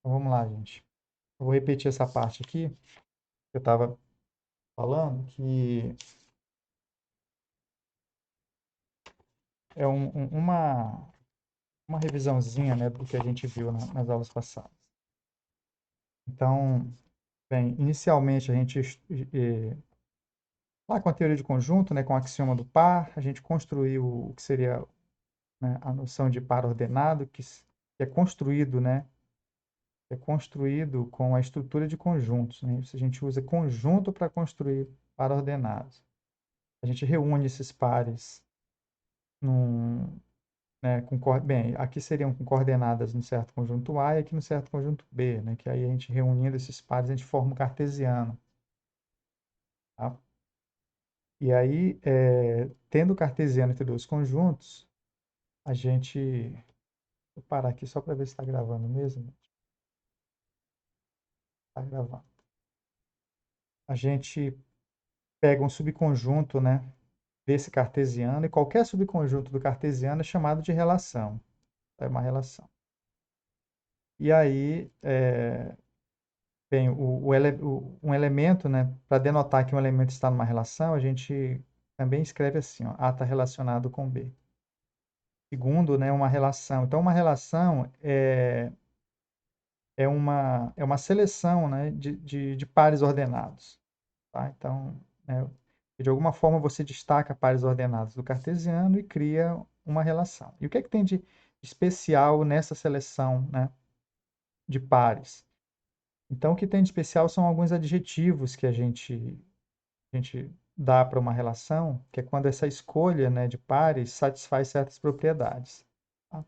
Então, vamos lá, gente. Eu vou repetir essa parte aqui que eu estava falando, que é uma revisãozinha, né, do que a gente viu nas aulas passadas. Então, bem, inicialmente a gente, lá com a teoria de conjunto, né, com o axioma do par, a gente construiu o que seria, né, a noção de par ordenado, que é construído, né, é construído com a estrutura de conjuntos, né? A gente usa conjunto para construir par ordenados. A gente reúne esses pares num, né, bem, aqui seriam com coordenadas no certo conjunto A e aqui no certo conjunto B, né, que aí a gente reunindo esses pares, a gente forma um cartesiano, tá? E aí, tendo o cartesiano entre dois conjuntos, a gente... Vou parar aqui só para ver se está gravando mesmo. Está gravando. A gente pega um subconjunto, né, desse cartesiano, e qualquer subconjunto do cartesiano é chamado de relação. É uma relação. E aí, bem, um elemento, né, para denotar que um elemento está numa relação, a gente também escreve assim, ó, A está relacionado com B. Segundo, né, uma relação. Então, uma relação é uma seleção, né, de pares ordenados. Tá? Então, né, de alguma forma você destaca pares ordenados do cartesiano e cria uma relação. E o que é que tem de especial nessa seleção, né, de pares? Então, o que tem de especial são alguns adjetivos que a gente dá para uma relação, que é quando essa escolha, né, de pares satisfaz certas propriedades. Tá?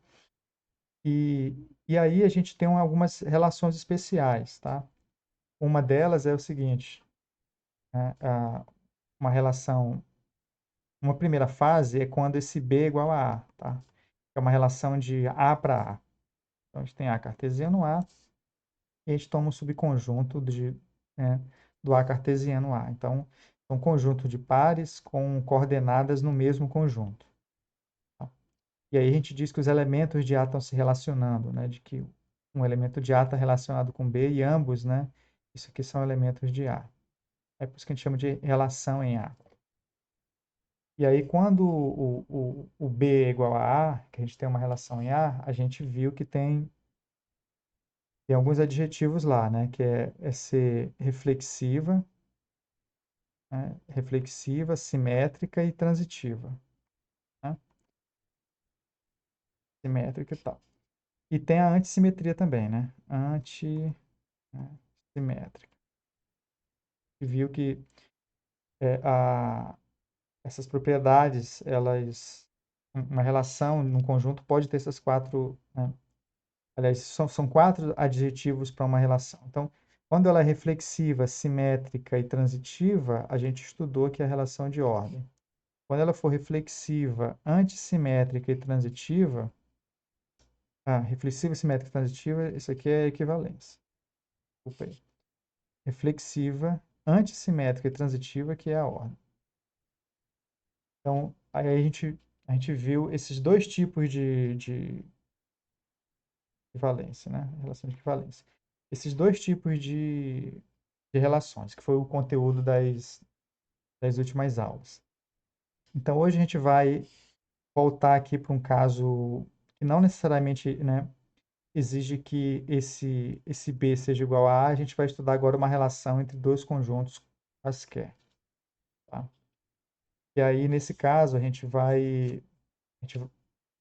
E aí a gente tem algumas relações especiais. Tá? Uma delas é o seguinte, né, uma relação, uma primeira fase é quando esse B é igual a A. Tá? É uma relação de A para A. Então, a gente tem A cartesiano A, e a gente toma um subconjunto né, do A cartesiano A. Então, é um conjunto de pares com coordenadas no mesmo conjunto. Tá? E aí a gente diz que os elementos de A estão se relacionando, né, de que um elemento de A está relacionado com B e ambos, né, isso aqui são elementos de A. É por isso que a gente chama de relação em A. E aí, quando o B é igual a A, que a gente tem uma relação em A gente viu que tem alguns adjetivos lá, né, que é ser reflexiva, né? Reflexiva, simétrica e transitiva, né? Simétrica e tal. E tem a antissimetria também, né? Simétrica. E viu que é, a, essas propriedades, uma relação num conjunto pode ter essas quatro, né? Aliás, são quatro adjetivos para uma relação. Então, quando ela é reflexiva, simétrica e transitiva, a gente estudou que é a relação de ordem. Quando ela for reflexiva, antissimétrica e transitiva, reflexiva, simétrica e transitiva, isso aqui é equivalência. Desculpa aí. Reflexiva, antissimétrica e transitiva, que é a ordem. Então, aí a gente viu esses dois tipos de equivalência, né? Relação de equivalência. Esses dois tipos de relações, que foi o conteúdo das últimas aulas. Então, hoje a gente vai voltar aqui para um caso que não necessariamente, né, exige que esse B seja igual a A. A gente vai estudar agora uma relação entre dois conjuntos quaisquer. Tá? E aí, nesse caso, a gente vai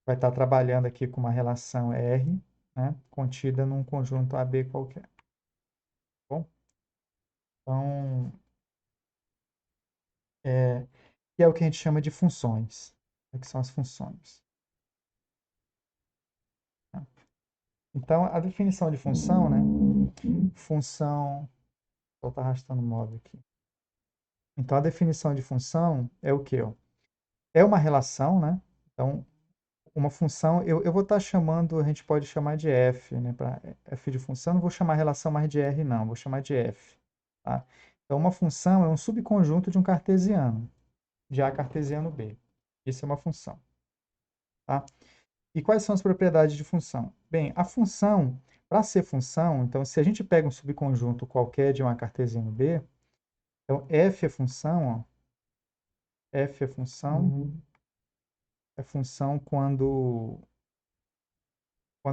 estar trabalhando aqui com uma relação R, né, contida num conjunto AB qualquer. Tá bom? Então, que é o que a gente chama de funções. O que são as funções? Tá? Então, a definição de função, né? Função. Vou estar arrastando o móvel aqui. Então, a definição de função é o quê? Ó? É uma relação, né? Então, uma função, eu vou estar chamando, a gente pode chamar de f, né? Para f de função, não vou chamar a relação mais de R, não, vou chamar de f. Tá? Então, uma função é um subconjunto de um cartesiano, de A cartesiano B. Isso é uma função. Tá? E quais são as propriedades de função? Bem, a função Para ser função, então, se a gente pega um subconjunto qualquer de uma cartesiano B, então f é função quando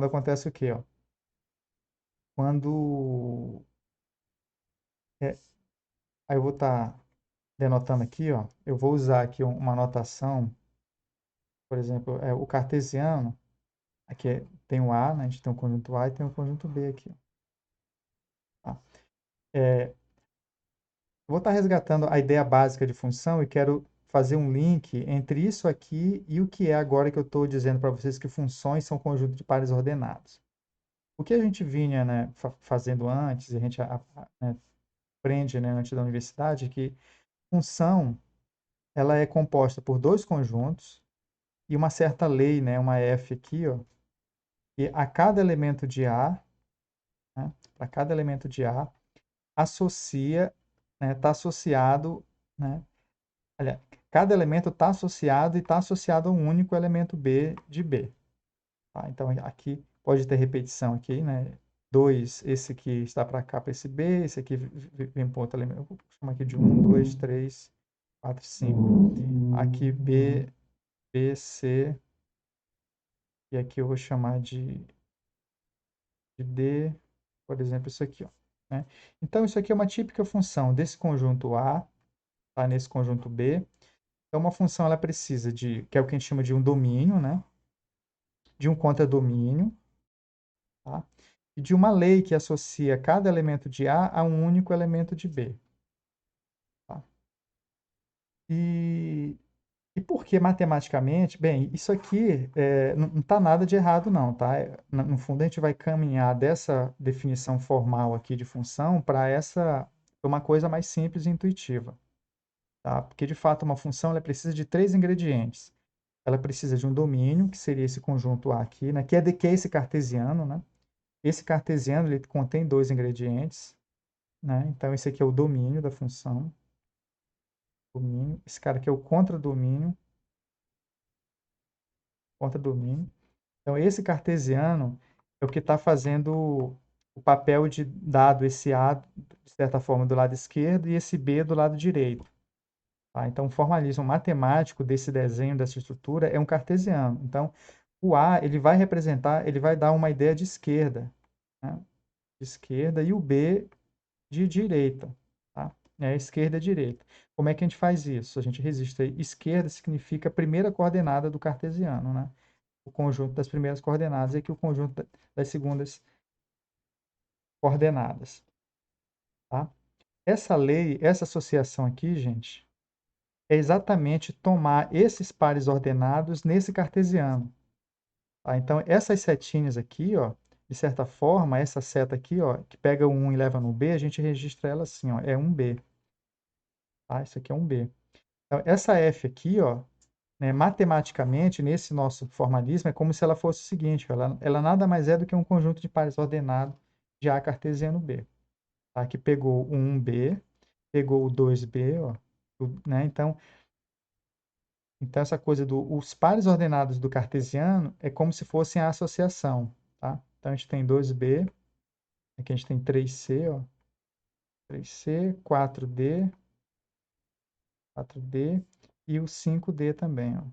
acontece o quê, ó? Quando aí eu vou estar denotando aqui, ó, eu vou usar aqui uma notação, por exemplo, o cartesiano, aqui tem o A, né? A gente tem o conjunto A e tem o conjunto B aqui, ó, tá? Eu vou estar resgatando a ideia básica de função e quero fazer um link entre isso aqui e o que é agora que eu estou dizendo para vocês que funções são conjunto de pares ordenados. O que a gente vinha, né, fazendo antes, e a gente né, aprende, né, antes da universidade, é que função ela é composta por dois conjuntos e uma certa lei, né, uma F aqui, ó, que a cada elemento de A, né, para cada elemento de A, associa, né, está associado, né, aliás, cada elemento está associado e está associado a um único elemento B de B. Tá? Então, aqui pode ter repetição aqui, né? 2, esse aqui está para cá, para esse B, esse aqui vem para outro elemento. Vou chamar aqui de 1, 2, 3, 4, 5. Aqui B, B, C, e aqui eu vou chamar de D, por exemplo, isso aqui, ó, né? Então, isso aqui é uma típica função desse conjunto A, tá? Nesse conjunto B. Então, uma função ela precisa que é o que a gente chama de um domínio, né? De um contradomínio, tá? E de uma lei que associa cada elemento de A a um único elemento de B, tá? E, e por que matematicamente? Bem, isso aqui não está nada de errado, não, tá? No fundo, a gente vai caminhar dessa definição formal aqui de função para uma coisa mais simples e intuitiva, tá? Porque, de fato, uma função ela precisa de três ingredientes. Ela precisa de um domínio, que seria esse conjunto A aqui, né? Que é esse cartesiano, né? Esse cartesiano ele contém dois ingredientes, né? Então, esse aqui é o domínio da função. Domínio. Esse cara aqui é o contradomínio. Contradomínio. Então, esse cartesiano é o que está fazendo o papel de dado esse A, de certa forma, do lado esquerdo e esse B do lado direito. Tá? Então, o formalismo matemático desse desenho, dessa estrutura, é um cartesiano. Então, o A ele vai representar, ele vai dar uma ideia de esquerda, né? De esquerda, e o B de direita. Tá? Esquerda e direita. Como é que a gente faz isso? A gente registra esquerda significa a primeira coordenada do cartesiano, né? O conjunto das primeiras coordenadas e aqui o conjunto das segundas coordenadas. Tá? Essa lei, essa associação aqui, gente, é exatamente tomar esses pares ordenados nesse cartesiano. Tá? Então, essas setinhas aqui, ó, de certa forma, essa seta aqui, ó, que pega o 1 e leva no B, a gente registra ela assim, ó, é 1B. Tá? Isso aqui é 1B. Então, essa F aqui, ó, né, matematicamente, nesse nosso formalismo, é como se ela fosse o seguinte, ela nada mais é do que um conjunto de pares ordenado de A cartesiano B. Tá? Que pegou o 1B, pegou o 2B, ó, né? Então, essa coisa os pares ordenados do cartesiano é como se fossem a associação, tá? Então, a gente tem 2B, aqui a gente tem 3C, ó, 3C, 4D e o 5D também, ó.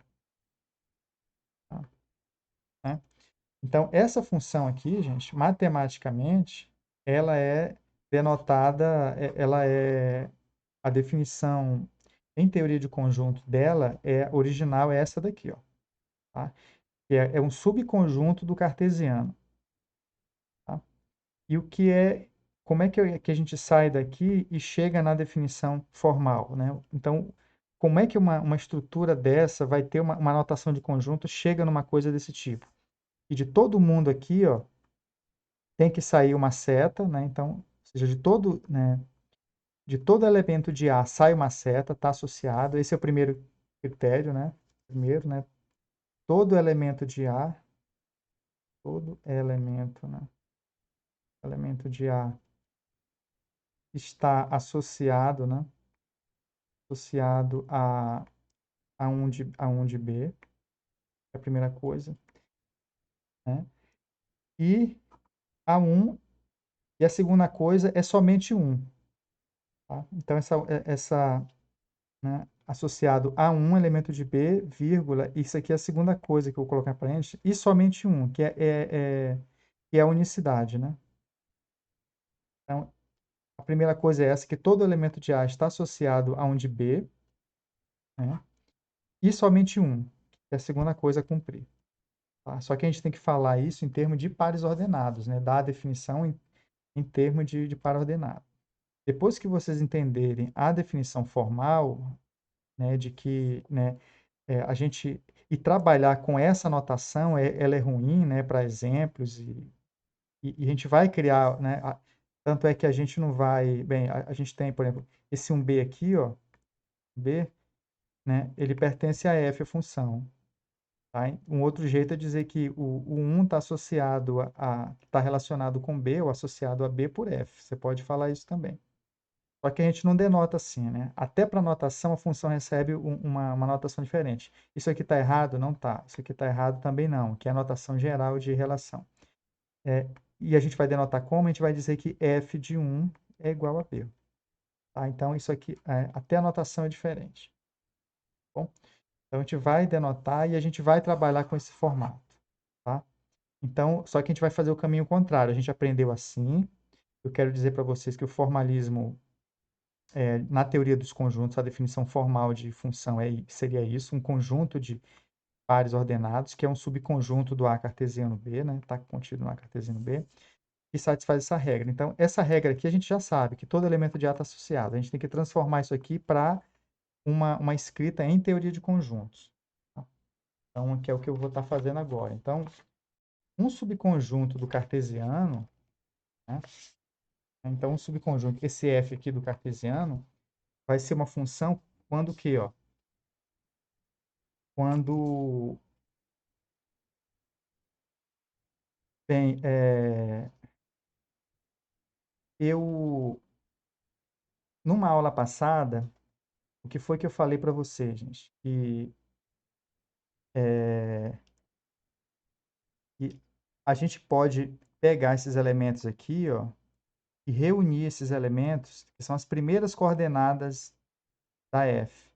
Tá? Né? Então, essa função aqui, gente, matematicamente, ela é denotada, ela é a definição em teoria de conjunto dela original é essa daqui, ó, tá? Que é um subconjunto do cartesiano, tá? E como é que a gente sai daqui e chega na definição formal, né? Então, como é que uma estrutura dessa vai ter uma notação de conjunto, chega numa coisa desse tipo? E de todo mundo aqui, ó, tem que sair uma seta, né? Então, ou seja, né, de todo elemento de A sai uma seta, está associado. Esse é o primeiro critério, né? Primeiro, né? Todo elemento de A, todo elemento, né? Elemento de A está associado, né? Associado a um de B, é a primeira coisa, né? E A1 e a segunda coisa é somente 1, tá? Então né, associado a um elemento de B, vírgula, isso aqui é a segunda coisa que eu vou colocar para frente, e somente um, que é a unicidade, né? Então, a primeira coisa é essa, que todo elemento de A está associado a um de B, né? E somente um, que é a segunda coisa a cumprir. Tá? Só que a gente tem que falar isso em termos de pares ordenados, né? Dar a definição em termos de par ordenado. Depois que vocês entenderem a definição formal, né, de que, né, a gente e trabalhar com essa notação, ela é ruim, né, para exemplos e a gente vai criar, né, tanto é que a gente não vai, bem, a gente tem, por exemplo, esse um b aqui, ó, b, né, ele pertence a f, a função, tá? Um outro jeito é dizer que o 1 está associado está relacionado com b ou associado a b por f. Você pode falar isso também. Só que a gente não denota assim, né? Até para notação, a função recebe uma notação diferente. Isso aqui está errado? Não está. Isso aqui está errado também não, que é a notação geral de relação. E a gente vai denotar como? A gente vai dizer que f de 1 é igual a b. Tá? Então, isso aqui, até a notação é diferente. Bom? Então, a gente vai denotar e a gente vai trabalhar com esse formato. Tá? Então, só que a gente vai fazer o caminho contrário. A gente aprendeu assim. Eu quero dizer para vocês que o formalismo na teoria dos conjuntos, a definição formal de função seria isso, um conjunto de pares ordenados, que é um subconjunto do A cartesiano B, né? Está contido no A cartesiano B, que satisfaz essa regra. Então, essa regra aqui a gente já sabe que todo elemento de A está associado. A gente tem que transformar isso aqui para uma escrita em teoria de conjuntos. Tá? Então, que é o que eu vou estar fazendo agora. Então, um subconjunto do cartesiano, né? Então, um subconjunto, esse F aqui do cartesiano, vai ser uma função quando o quê, ó? Quando bem, eu numa aula passada, o que foi que eu falei para você, gente? É, que a gente pode pegar esses elementos aqui, ó, e reunir esses elementos, que são as primeiras coordenadas da f.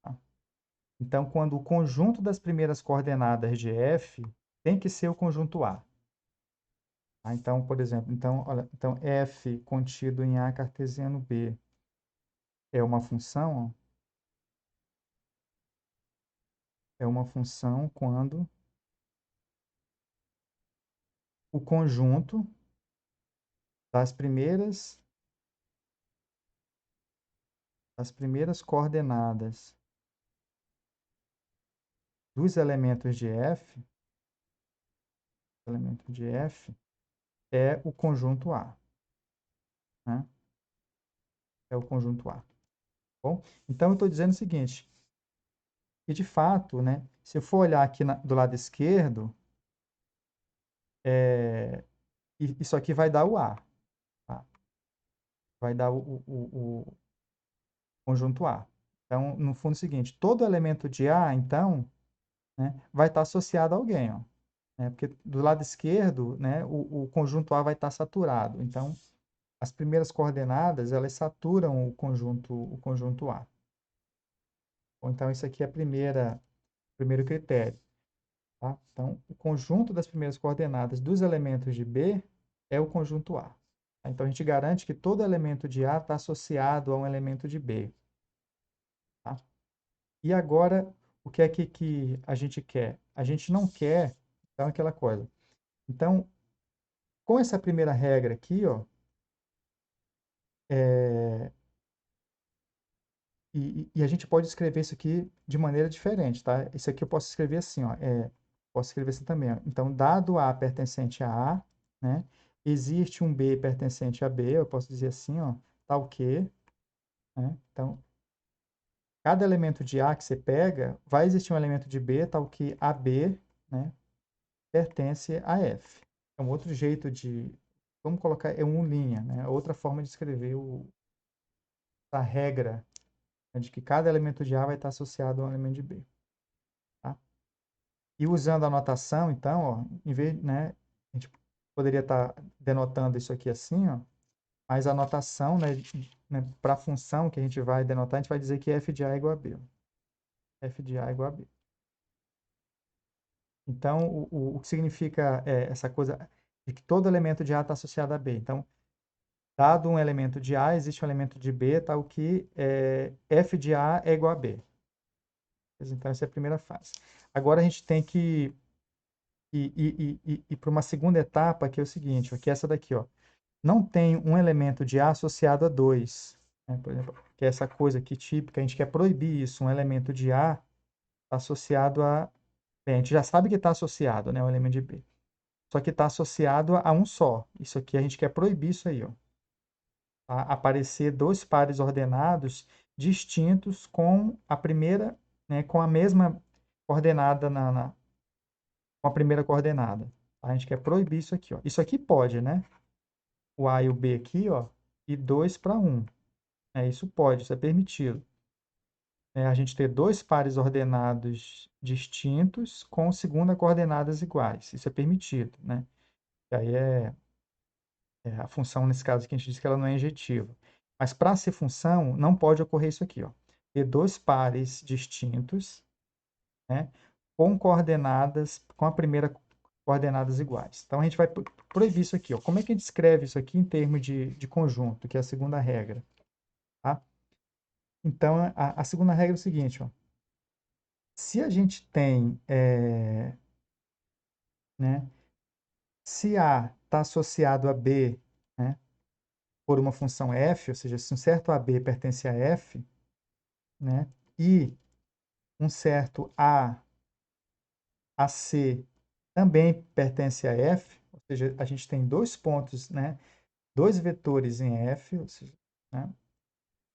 Tá? Então, quando o conjunto das primeiras coordenadas de f tem que ser o conjunto A. Tá? Então, por exemplo, então, olha, então f contido em A cartesiano B é uma função, ó, é uma função quando o conjunto das coordenadas dos elementos de F é o conjunto A, né? É o conjunto A. Bom, então eu estou dizendo o seguinte, que de fato, né, se eu for olhar aqui do lado esquerdo, isso aqui vai dar o A, tá? Vai dar o conjunto A. Então, no fundo é o seguinte, todo elemento de A, então, né, vai estar associado a alguém, ó, né? Porque do lado esquerdo, né, o conjunto A vai estar saturado. Então, as primeiras coordenadas, elas saturam o conjunto A. Ou então, isso aqui é o primeiro critério. Tá? Então, o conjunto das primeiras coordenadas dos elementos de B é o conjunto A. Tá? Então, a gente garante que todo elemento de A está associado a um elemento de B. Tá? E agora, o que é que a gente quer? A gente não quer, então, aquela coisa. Então, com essa primeira regra aqui, ó, é, e a gente pode escrever isso aqui de maneira diferente, tá? Isso aqui eu posso escrever assim, ó, posso escrever assim também, ó. Então, dado A pertencente a A, né? Existe um B pertencente a B, eu posso dizer assim, ó, tal que, né? Então, cada elemento de A que você pega, vai existir um elemento de B, tal que AB, né, pertence a F. É um outro jeito vamos colocar, é um linha, né? Outra forma de escrever a regra, né, de que cada elemento de A vai estar associado a um elemento de B. Tá? E usando a notação, então, ó, em vez, né, a gente poderia estar denotando isso aqui assim, ó, mas a notação, né, para a função que a gente vai denotar, a gente vai dizer que f de A é igual a B. F de A é igual a B. Então, o que significa essa coisa de que todo elemento de A está associado a B. Então, dado um elemento de A, existe um elemento de B, tal que f de A é igual a B. Então, essa é a primeira fase. Agora, a gente tem que ir para uma segunda etapa, que é o seguinte, ó, que é essa daqui. Ó. Não tem um elemento de A associado a 2. Né? Por exemplo, que é essa coisa aqui típica, a gente quer proibir isso, um elemento de A associado a... Bem, a gente já sabe que está associado, né, um elemento de B. Só que está associado a um só. Isso aqui a gente quer proibir isso aí, ó. Tá? Aparecer dois pares ordenados distintos com a primeira, né, com a mesma coordenada com a primeira coordenada. A gente quer proibir isso aqui, ó. Isso aqui pode, né? O A e o B aqui, ó, e 2 para 1. Isso pode, isso é permitido. A gente ter dois pares ordenados distintos com segunda coordenadas iguais. Isso é permitido, né? E aí a função, nesse caso aqui, a gente diz que ela não é injetiva. Mas para ser função, não pode ocorrer isso aqui, ó. Ter dois pares distintos, né, com coordenadas, com a primeira coordenadas iguais. Então, a gente vai proibir isso aqui, ó. Como é que a gente escreve isso aqui em termos de conjunto, que é a segunda regra? Tá? Então, a segunda regra é o seguinte, ó. Se a gente tem, né, se A está associado a B, né, por uma função f, ou seja, se um certo AB pertence a f, né, e um certo AC também pertence a f, ou seja, a gente tem dois pontos, né, dois vetores em f, ou seja, né,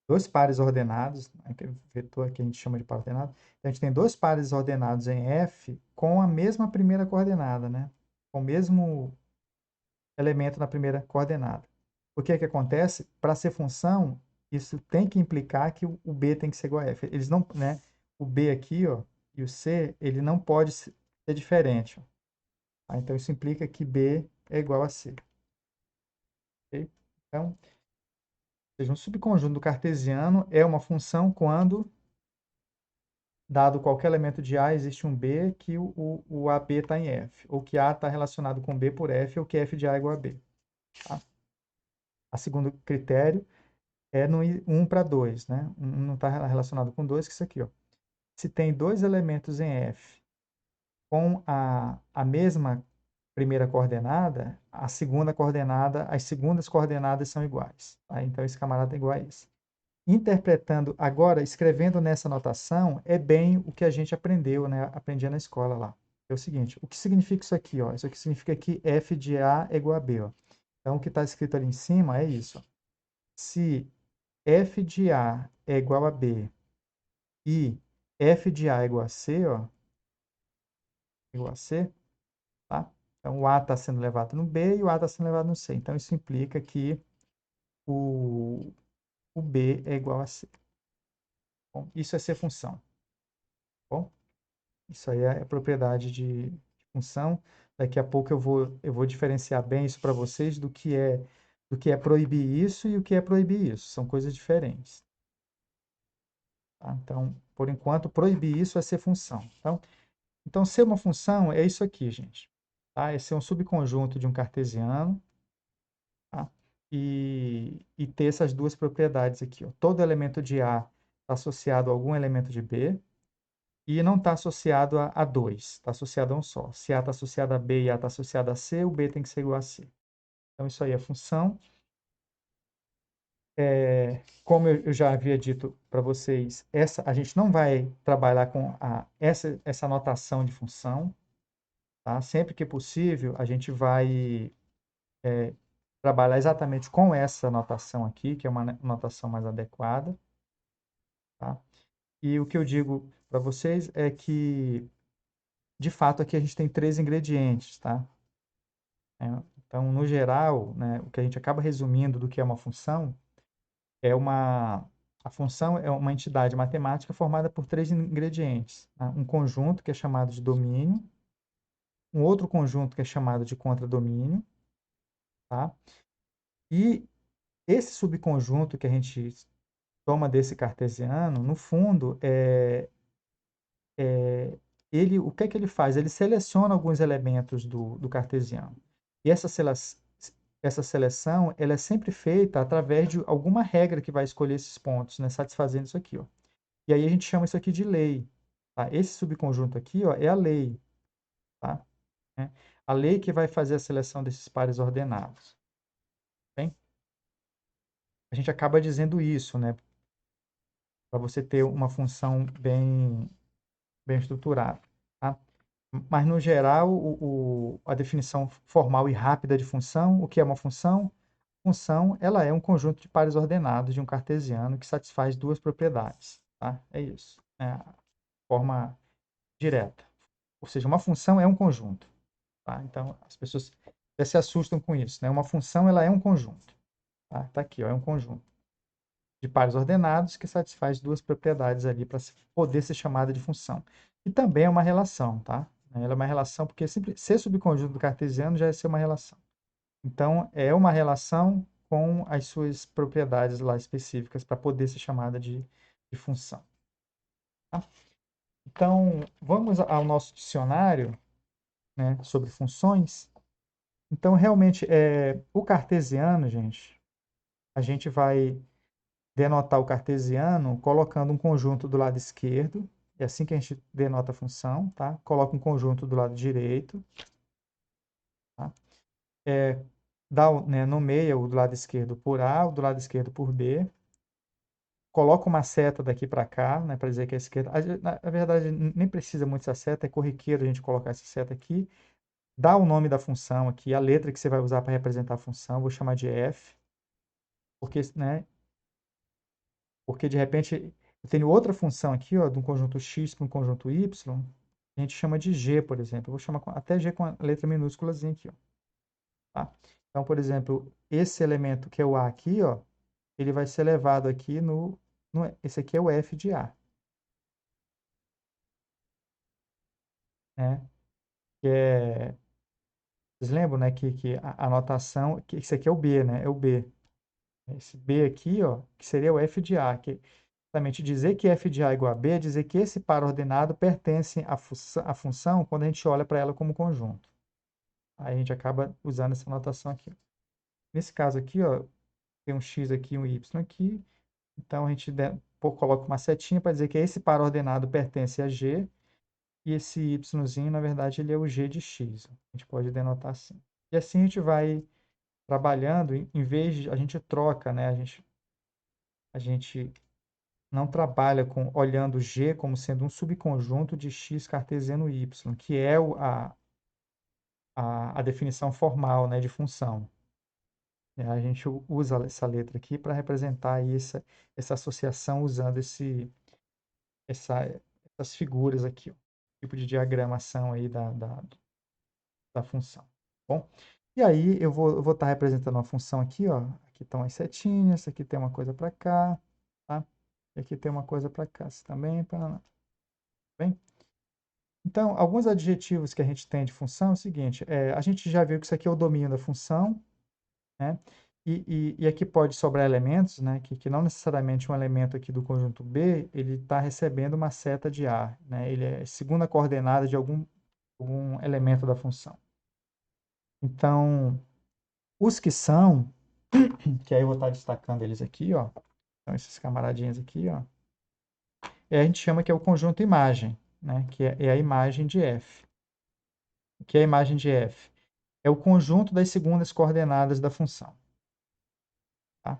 dois pares ordenados, aquele vetor que a gente chama de par ordenado. Então, a gente tem dois pares ordenados em f com a mesma primeira coordenada, né, com o mesmo elemento na primeira coordenada. O que é que acontece? Para ser função, isso tem que implicar que o B tem que ser igual a F. Eles não, né? O B aqui, ó, e o C, ele não pode ser diferente. Ó. Então, isso implica que B é igual a C. Okay? Então, seja, um subconjunto do cartesiano é uma função quando, dado qualquer elemento de A, existe um B que o AB está em F, ou que A está relacionado com B por F, ou que F de A é igual a B. Tá? A segundo critério é no 1 para 2, né? Não está relacionado com 2, que é isso aqui, ó. Se tem dois elementos em F com a mesma primeira coordenada, a segunda coordenada, as segundas coordenadas são iguais. Tá? Então, esse camarada é igual a esse. Interpretando, agora, escrevendo nessa notação, é bem o que a gente aprendeu, né? Aprendia na escola lá. É o seguinte, o que significa isso aqui, ó? Isso aqui significa que F de A é igual a B, ó. Então, o que está escrito ali em cima é isso, ó. Se f de A é igual a B e f de A é igual a C, ó, igual a C, tá? Então, o A está sendo levado no B e o A está sendo levado no C. Então, isso implica que o B é igual a C. Bom, isso é ser função. Bom, isso aí é a propriedade de função. Daqui a pouco eu vou diferenciar bem isso para vocês do que é proibir isso e o que é proibir isso. São coisas diferentes. Tá? Então, por enquanto, proibir isso é ser função. Então, ser uma função é isso aqui, gente. Tá? É ser um subconjunto de um cartesiano, tá? E ter essas duas propriedades aqui. Ó. Todo elemento de A está associado a algum elemento de B e não está associado a dois, está associado a um só. Se A está associado a B e A está associado a C, o B tem que ser igual a C. Então, isso aí é função. Como eu já havia dito para vocês, a gente não vai trabalhar com essa notação de função. Tá? Sempre que possível, a gente vai trabalhar exatamente com essa notação aqui, que é uma notação mais adequada. Tá? E o que eu digo para vocês é que, de fato, aqui a gente tem três ingredientes. Tá? Então, no geral, né, o que a gente acaba resumindo do que é uma função é a função é uma entidade matemática formada por três ingredientes. Tá? Um conjunto, que é chamado de domínio, um outro conjunto, que é chamado de contradomínio, tá? E esse subconjunto que a gente toma desse cartesiano, no fundo, o que é que ele faz? Ele seleciona alguns elementos do cartesiano. E essa seleção, ela é sempre feita através de alguma regra que vai escolher esses pontos, né, satisfazendo isso aqui, ó. E aí a gente chama isso aqui de lei, tá? Esse subconjunto aqui, ó, é a lei, tá? Né? A lei que vai fazer a seleção desses pares ordenados, bem? A gente acaba dizendo isso, né, para você ter uma função bem estruturada, tá? Mas, no geral, a definição formal e rápida de função, o que é uma função? Função, ela é um conjunto de pares ordenados de um cartesiano que satisfaz duas propriedades, tá? É isso, é a forma direta. Ou seja, uma função é um conjunto, tá? Então, as pessoas até se assustam com isso, né? Uma função, ela é um conjunto, tá? Tá aqui, ó, é um conjunto de pares ordenados que satisfaz duas propriedades ali para poder ser chamada de função. E também é uma relação, tá? Ela é uma relação porque ser subconjunto do cartesiano já é ser uma relação. Então, é uma relação com as suas propriedades lá específicas para poder ser chamada de função. Tá? Então, vamos ao nosso dicionário, né, sobre funções. Então, realmente, o cartesiano, gente, a gente vai denotar o cartesiano colocando um conjunto do lado esquerdo. É assim que a gente denota a função, tá? Coloca um conjunto do lado direito, tá? Né, nomeia o do lado esquerdo por A, o do lado esquerdo por B. Coloca uma seta daqui para cá, né, para dizer que é a esquerda. Na verdade, nem precisa muito essa seta, é corriqueiro a gente colocar essa seta aqui. Dá o nome da função aqui, a letra que você vai usar para representar a função, vou chamar de f, porque, né, porque de repente eu tenho outra função aqui, ó, de um conjunto x para um conjunto y, a gente chama de g, por exemplo. Eu vou chamar até g com a letra minúsculazinha aqui, ó, tá? Então, por exemplo, esse elemento que é o a aqui, ó, ele vai ser levado aqui esse aqui é o f de a, né? Que é, vocês lembram, né, que a notação, que esse aqui é o b, né? É o b. Esse b aqui, ó, que seria o f de a, que exatamente dizer que f de a é igual a b é dizer que esse par ordenado pertence à função quando a gente olha para ela como conjunto. Aí a gente acaba usando essa notação aqui. Nesse caso aqui, ó, tem um x aqui e um y aqui. Então a gente coloca uma setinha para dizer que esse par ordenado pertence a G e esse yzinho, na verdade, ele é o G de x. A gente pode denotar assim. E assim a gente vai trabalhando, em vez de a gente troca, né? A gente não trabalha olhando G como sendo um subconjunto de x cartesiano y, que é a definição formal, né, de função. A gente usa essa letra aqui para representar aí essa associação usando essas figuras aqui, ó, tipo de diagramação aí da função. Bom, e aí eu vou estar representando uma função aqui, ó. Aqui estão as setinhas, aqui tem uma coisa para cá, tá? E aqui tem uma coisa para cá também, bem? Então, alguns adjetivos que a gente tem de função é o seguinte, a gente já viu que isso aqui é o domínio da função, né? E aqui pode sobrar elementos, né? Que não necessariamente um elemento aqui do conjunto B, ele está recebendo uma seta de A, né? Ele é segunda coordenada de algum elemento da função. Então, os que são, que aí eu vou estar destacando eles aqui, ó. Então, esses camaradinhos aqui, ó. A gente chama que é o conjunto imagem, né? Que é a imagem de F. O que é a imagem de F? É o conjunto das segundas coordenadas da função. Tá?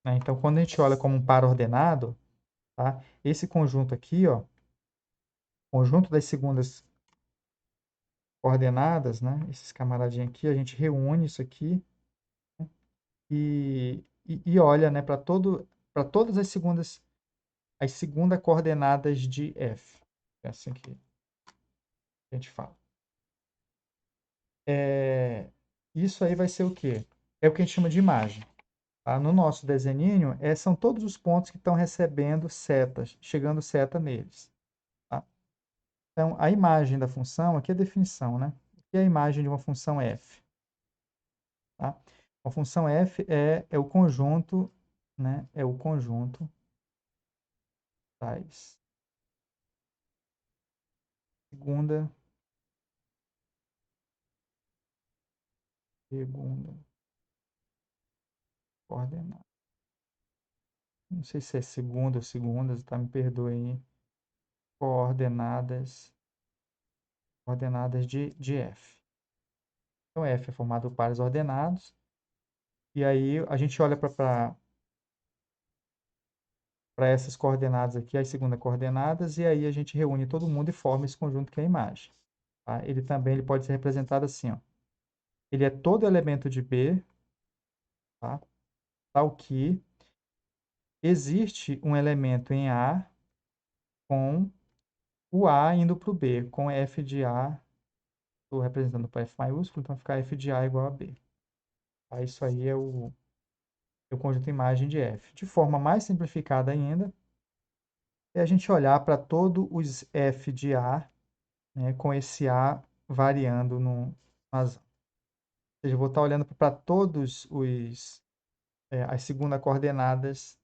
Né? Então, quando a gente olha como um par ordenado, tá? Esse conjunto aqui, ó, conjunto das segundas coordenadas, né? Esses camaradinhos aqui, a gente reúne isso aqui, né? e olha, né, para todas as segundas coordenadas de F. É assim que a gente fala. Isso aí vai ser o quê? É o que a gente chama de imagem. Tá? No nosso desenhinho, são todos os pontos que estão recebendo setas, chegando seta neles. Tá? Então, a imagem da função, aqui é a definição, né? O que é a imagem de uma função f? Tá? A função f é o conjunto, né? É o conjunto das segunda coordenada. Não sei se é segunda ou segundas, tá? Me perdoe aí. Coordenadas de f. Então, f é formado por pares ordenados. E aí a gente olha para essas coordenadas aqui, as segundas coordenadas, e aí a gente reúne todo mundo e forma esse conjunto que é a imagem. Tá? Ele pode ser representado assim, ó. Ele é todo elemento de B, tá? Tal que existe um elemento em A com o A indo para o B, com f de A, estou representando para F maiúsculo, então vai ficar f de A igual a B. Tá? Isso aí é o conjunto imagem de F. De forma mais simplificada ainda, é a gente olhar para todos os f de A, né, com esse A variando no razão. Ou seja, eu vou estar olhando para todos as segundas coordenadas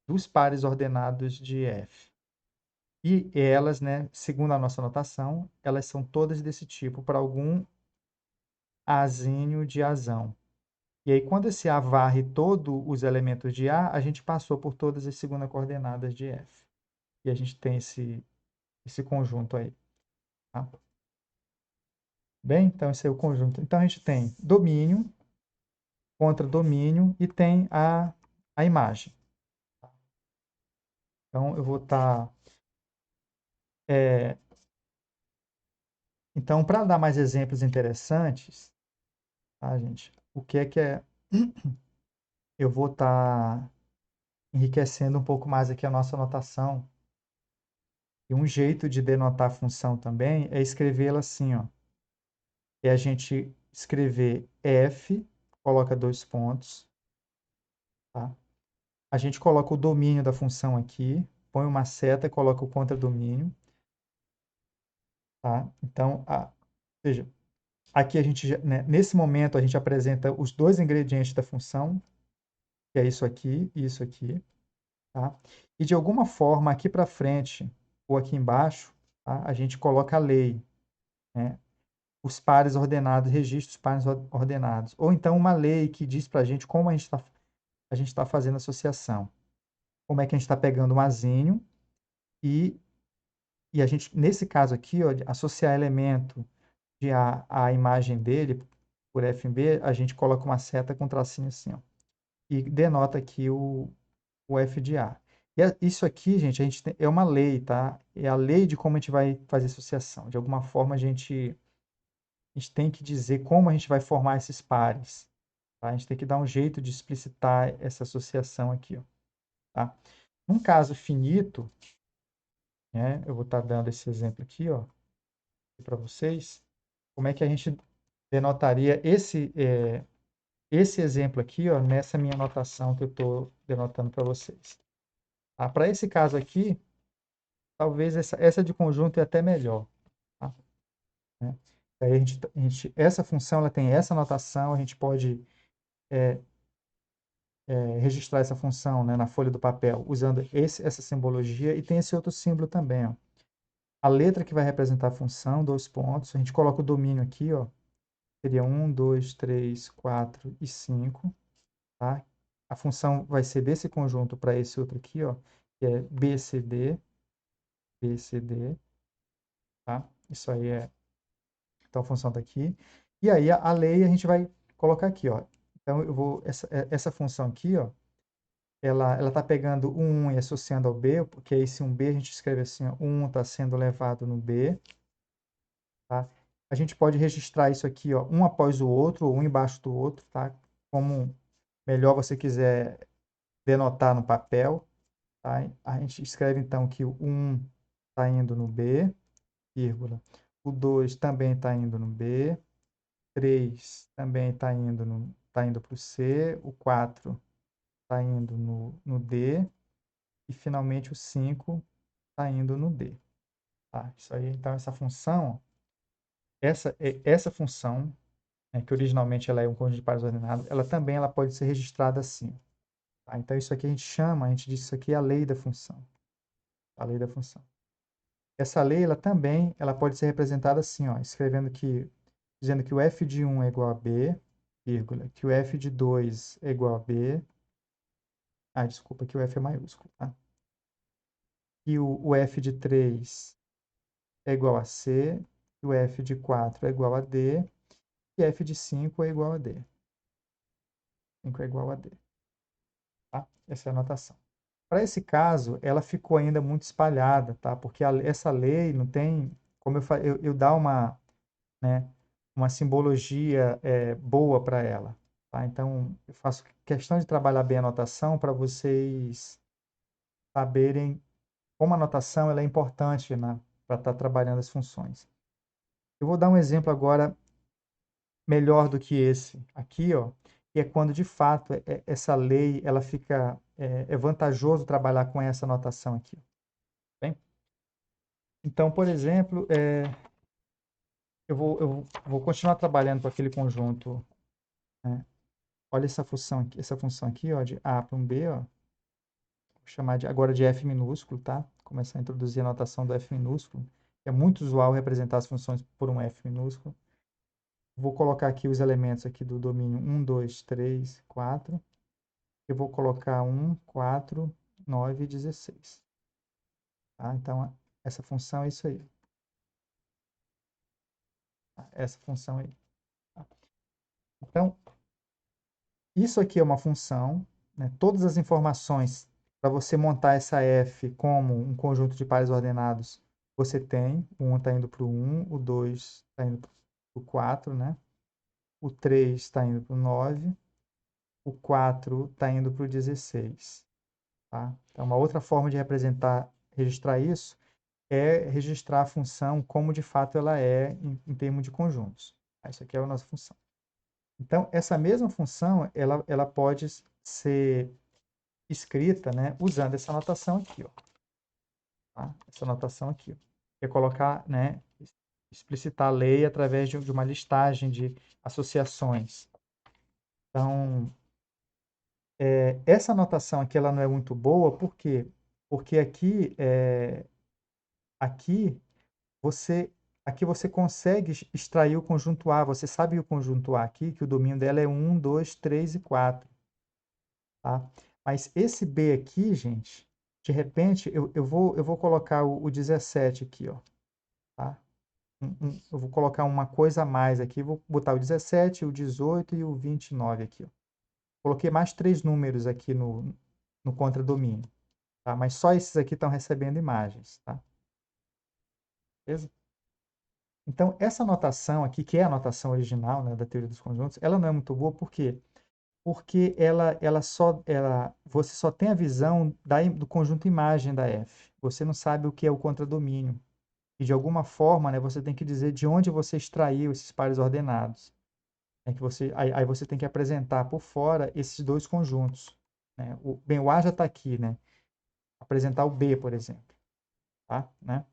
dos pares ordenados de F. E elas, né, segundo a nossa notação, elas são todas desse tipo para algum Azinho de Azão. E aí, quando esse A varre todos os elementos de A, a gente passou por todas as segundas coordenadas de F. E a gente tem esse conjunto aí. Tá? Bem, então esse é o conjunto. Então a gente tem domínio, contra domínio e tem a imagem. Então eu vou estar. Então, para dar mais exemplos interessantes, tá, gente? O que é. Eu vou estar enriquecendo um pouco mais aqui a nossa notação. E um jeito de denotar a função também é escrevê-la assim, ó. É a gente escrever f, coloca dois pontos, tá? A gente coloca o domínio da função aqui, põe uma seta e coloca o contradomínio, tá? Então, veja, aqui a gente, né, nesse momento a gente apresenta os dois ingredientes da função, que é isso aqui e isso aqui, tá? E de alguma forma aqui para frente ou aqui embaixo, tá? A gente coloca a lei, né? Os pares ordenados, registros pares ordenados. Ou então uma lei que diz para a gente como a gente tá fazendo associação. Como é que a gente está pegando um azinho e, a gente, nesse caso aqui, ó, de associar elemento de A à imagem dele por F em B, a gente coloca uma seta com tracinho assim, ó, e denota aqui o F de A. E isso aqui, gente, é uma lei, tá? É a lei de como a gente vai fazer associação. De alguma forma, a gente tem que dizer como a gente vai formar esses pares. Tá? A gente tem que dar um jeito de explicitar essa associação aqui. Ó, tá? Num caso finito, né, eu vou estar dando esse exemplo aqui para vocês. Como é que a gente denotaria esse exemplo aqui nessa minha anotação que eu estou denotando para vocês. Tá? Para esse caso aqui, talvez essa de conjunto é até melhor. Tá? Né? Aí essa função ela tem essa notação, a gente pode registrar essa função, né, na folha do papel usando essa simbologia e tem esse outro símbolo também. Ó. A letra que vai representar a função, dois pontos, a gente coloca o domínio aqui, ó, seria 1, 2, 3, 4 e 5. Tá? A função vai ser desse conjunto para esse outro aqui, ó, que é BCD, BCD, tá? Isso aí é, então a função está aqui. E aí a lei a gente vai colocar aqui, ó. Então eu vou, essa função aqui, ó, ela está pegando o 1 e associando ao B, porque esse 1B a gente escreve assim, ó, 1 está sendo levado no B, tá? A gente pode registrar isso aqui, ó, um após o outro, ou um embaixo do outro, tá? Como melhor você quiser denotar no papel. Tá? A gente escreve então que o 1 está indo no B, vírgula. O 2 também está indo no B. 3 também tá indo para o C. O 4 está indo no D. E finalmente o 5 está indo no D. Tá? Isso aí, então, essa função né, que originalmente ela é um conjunto de pares ordenados, ela também pode ser registrada assim. Tá? Então, isso aqui a gente diz que isso aqui é a lei da função. A lei da função. Essa lei, ela pode ser representada assim, ó, dizendo que o f de 1 é igual a b, vírgula, que o f de 2 é igual a b, desculpa, que o f é maiúsculo, tá? Que o f de 3 é igual a c, que o f de 4 é igual a d, e f de 5 é igual a d. 5 é igual a d, tá? Essa é a notação. Para esse caso, ela ficou ainda muito espalhada, tá? Porque essa lei não tem, como eu dar né, uma simbologia boa para ela, tá? Então, eu faço questão de trabalhar bem a notação para vocês saberem como a notação ela é importante, né, para estar trabalhando as funções. Eu vou dar um exemplo agora melhor do que esse aqui, ó, que é quando de fato essa lei ela fica é vantajoso trabalhar com essa notação aqui, bem? Então, por exemplo, eu vou continuar trabalhando com aquele conjunto, né? Olha essa função aqui, ó, de A para um B, ó. Vou chamar agora de F minúsculo, tá? Começar a introduzir a notação do F minúsculo. É muito usual representar as funções por um F minúsculo. Vou colocar aqui os elementos aqui do domínio 1, 2, 3, 4. Eu vou colocar 1, 4, 9 e 16. Tá? Então, essa função é isso aí. Tá? Essa função aí. Tá? Então, isso aqui é uma função, né? Todas as informações para você montar essa f como um conjunto de pares ordenados, você tem. O 1 está indo para o 1, o 2 está indo para o 4, né? O 3 está indo para o 9, o 4 está indo para o 16. Tá? Então, uma outra forma de registrar isso, é registrar a função como de fato ela é em termos de conjuntos. Isso aqui é a nossa função. Então, essa mesma função, ela pode ser escrita, né, usando essa notação aqui, ó, tá? Essa notação aqui, ó. É colocar, né, explicitar a lei através de uma listagem de associações. Então, essa notação aqui ela não é muito boa, por quê? Porque aqui você aqui você consegue extrair o conjunto A, você sabe o conjunto A aqui, que o domínio dela é 1, 2, 3 e 4. Tá? Mas esse B aqui, gente, de repente, eu vou colocar o 17 aqui, ó, tá? Eu vou colocar uma coisa a mais aqui, vou botar o 17, o 18 e o 29 aqui, ó. Coloquei mais 3 números aqui no contradomínio, tá? Mas só esses aqui estão recebendo imagens, tá? Beleza? Então, essa notação aqui, que é a notação original, né, da teoria dos conjuntos, ela não é muito boa, por quê? Porque você só tem a visão do conjunto imagem da F. Você não sabe o que é o contradomínio. E de alguma forma, né, você tem que dizer de onde você extraiu esses pares ordenados. Aí você tem que apresentar por fora esses dois conjuntos. Né? O A já está aqui, né? Apresentar o B, por exemplo. Tá? Né?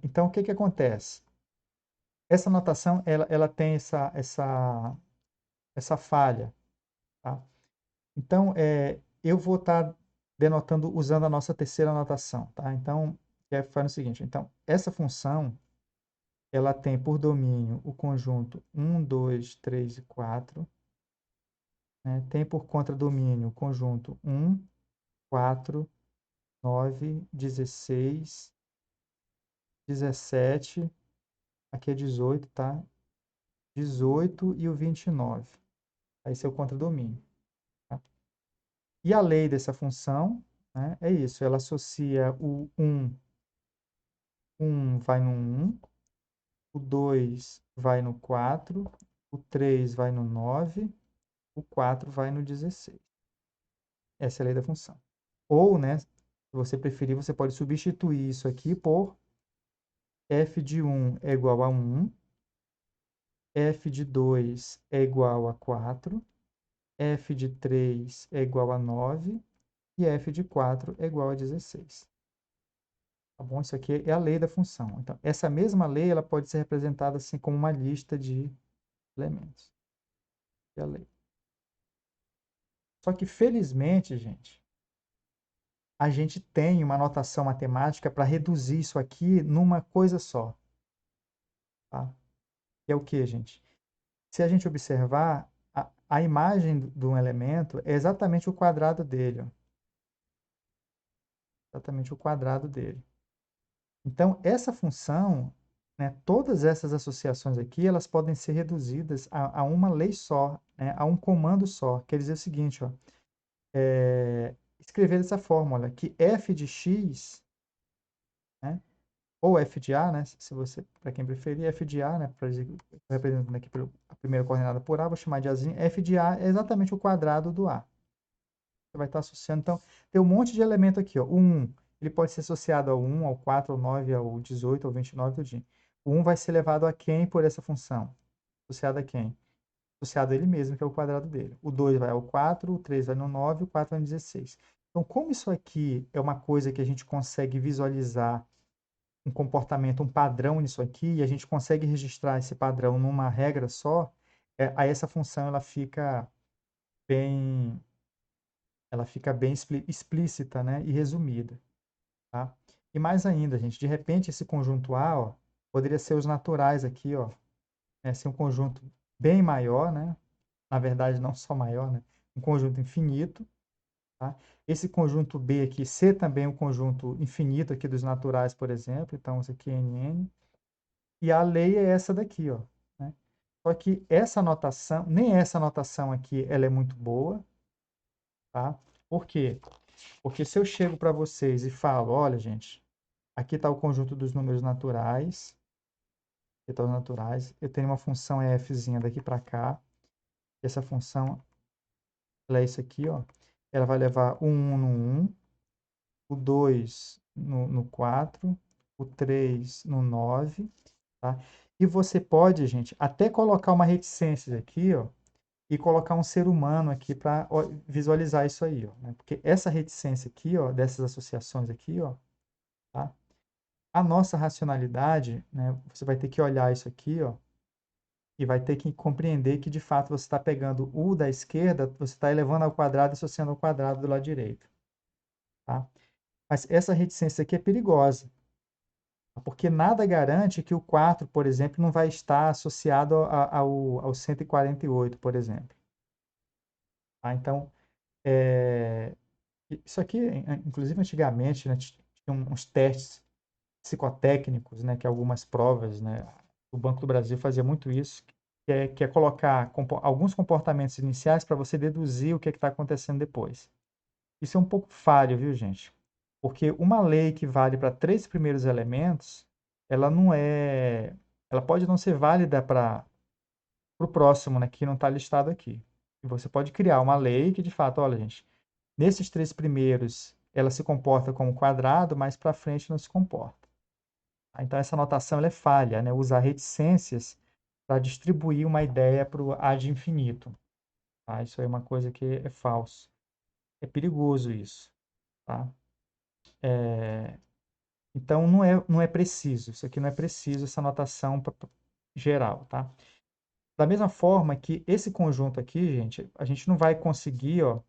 Então, o que acontece? Essa notação, ela tem essa falha. Tá? Então, eu vou estar denotando usando a nossa terceira notação, tá? Então, faz o seguinte, então, essa função, ela tem por domínio o conjunto 1, 2, 3 e 4, né? Tem por contradomínio o conjunto 1, 4, 9, 16, 17, aqui é 18, tá? 18 e o 29. Esse é o contradomínio. Tá? E a lei dessa função, né, é isso, ela associa o 1 vai no 1, o 2 vai no 4, o 3 vai no 9, o 4 vai no 16. Essa é a lei da função. Ou, né, se você preferir, você pode substituir isso aqui por f de 1 é igual a 1, f de 2 é igual a 4, f de 3 é igual a 9 e f de 4 é igual a 16. Tá bom? Isso aqui é a lei da função. Então, essa mesma lei ela pode ser representada assim como uma lista de elementos. É a lei. Só que, felizmente, gente, a gente tem uma notação matemática para reduzir isso aqui numa coisa só. Tá? Que é o que, gente? Se a gente observar, a imagem de um elemento é exatamente o quadrado dele. Ó. Exatamente o quadrado dele. Então, essa função, né, todas essas associações aqui, elas podem ser reduzidas a uma lei só, né, a um comando só. Quer dizer o seguinte, ó, escrever dessa fórmula, que f de x, né, ou f de a, né, se você, para quem preferir, f de a, né, representando aqui a primeira coordenada por a, vou chamar de azinho, f de a é exatamente o quadrado do a. Você vai estar associando, então, tem um monte de elemento aqui, ó, o 1, ele pode ser associado ao 1, ao 4, ao 9, ao 18, ao 29, tudinho. O 1 vai ser levado a quem por essa função? Associado a quem? Associado a ele mesmo, que é o quadrado dele. O 2 vai ao 4, o 3 vai no 9, o 4 vai no 16. Então, como isso aqui é uma coisa que a gente consegue visualizar um comportamento, um padrão nisso aqui, e a gente consegue registrar esse padrão numa regra só, aí essa função bem, ela fica bem explícita, né, e resumida. Tá? E mais ainda, gente, de repente esse conjunto A, ó, poderia ser os naturais aqui, ó, né, ser um conjunto bem maior, né? Na verdade, não só maior, né? Um conjunto infinito, tá? Esse conjunto B aqui ser também um conjunto infinito aqui dos naturais, por exemplo, então isso aqui é NN. E a lei é essa daqui, ó, né? Só que essa notação, nem essa notação aqui, ela é muito boa, tá? Por quê? Porque se eu chego para vocês e falo, olha, gente, aqui está o conjunto dos números naturais, aqui está os naturais, eu tenho uma função fzinha daqui para cá, essa função, ela é isso aqui, ó, ela vai levar o 1 no 1, o 2 no 4, o 3 no 9, tá? E você pode, gente, até colocar uma reticência aqui, ó, e colocar um ser humano aqui para visualizar isso aí, ó, né? Porque essa reticência aqui, ó, dessas associações aqui, ó, tá? A nossa racionalidade, né, você vai ter que olhar isso aqui, ó, e vai ter que compreender que, de fato, você está pegando o da esquerda, você está elevando ao quadrado e associando ao quadrado do lado direito, tá? Mas essa reticência aqui é perigosa, porque nada garante que o 4, por exemplo, não vai estar associado ao 148, por exemplo. Tá? Então, isso aqui, inclusive antigamente, né, tinha uns testes psicotécnicos, né, que algumas provas, né, o Banco do Brasil fazia muito isso, que é colocar alguns comportamentos iniciais para você deduzir o que está acontecendo depois. Isso é um pouco falho, viu, gente? Porque uma lei que vale para 3 primeiros elementos, ela não é, ela pode não ser válida para o próximo, né, que não está listado aqui. E você pode criar uma lei que, de fato, olha, gente, nesses 3 primeiros, ela se comporta como quadrado, mas para frente não se comporta. Então, essa notação ela é falha, né? Usar reticências para distribuir uma ideia para o ad infinito. Tá? Isso aí é uma coisa que é falso. É perigoso isso. Tá? Então, não é preciso. Isso aqui não é preciso, essa notação geral. Tá? Da mesma forma que esse conjunto aqui, gente, a gente não vai conseguir, ó,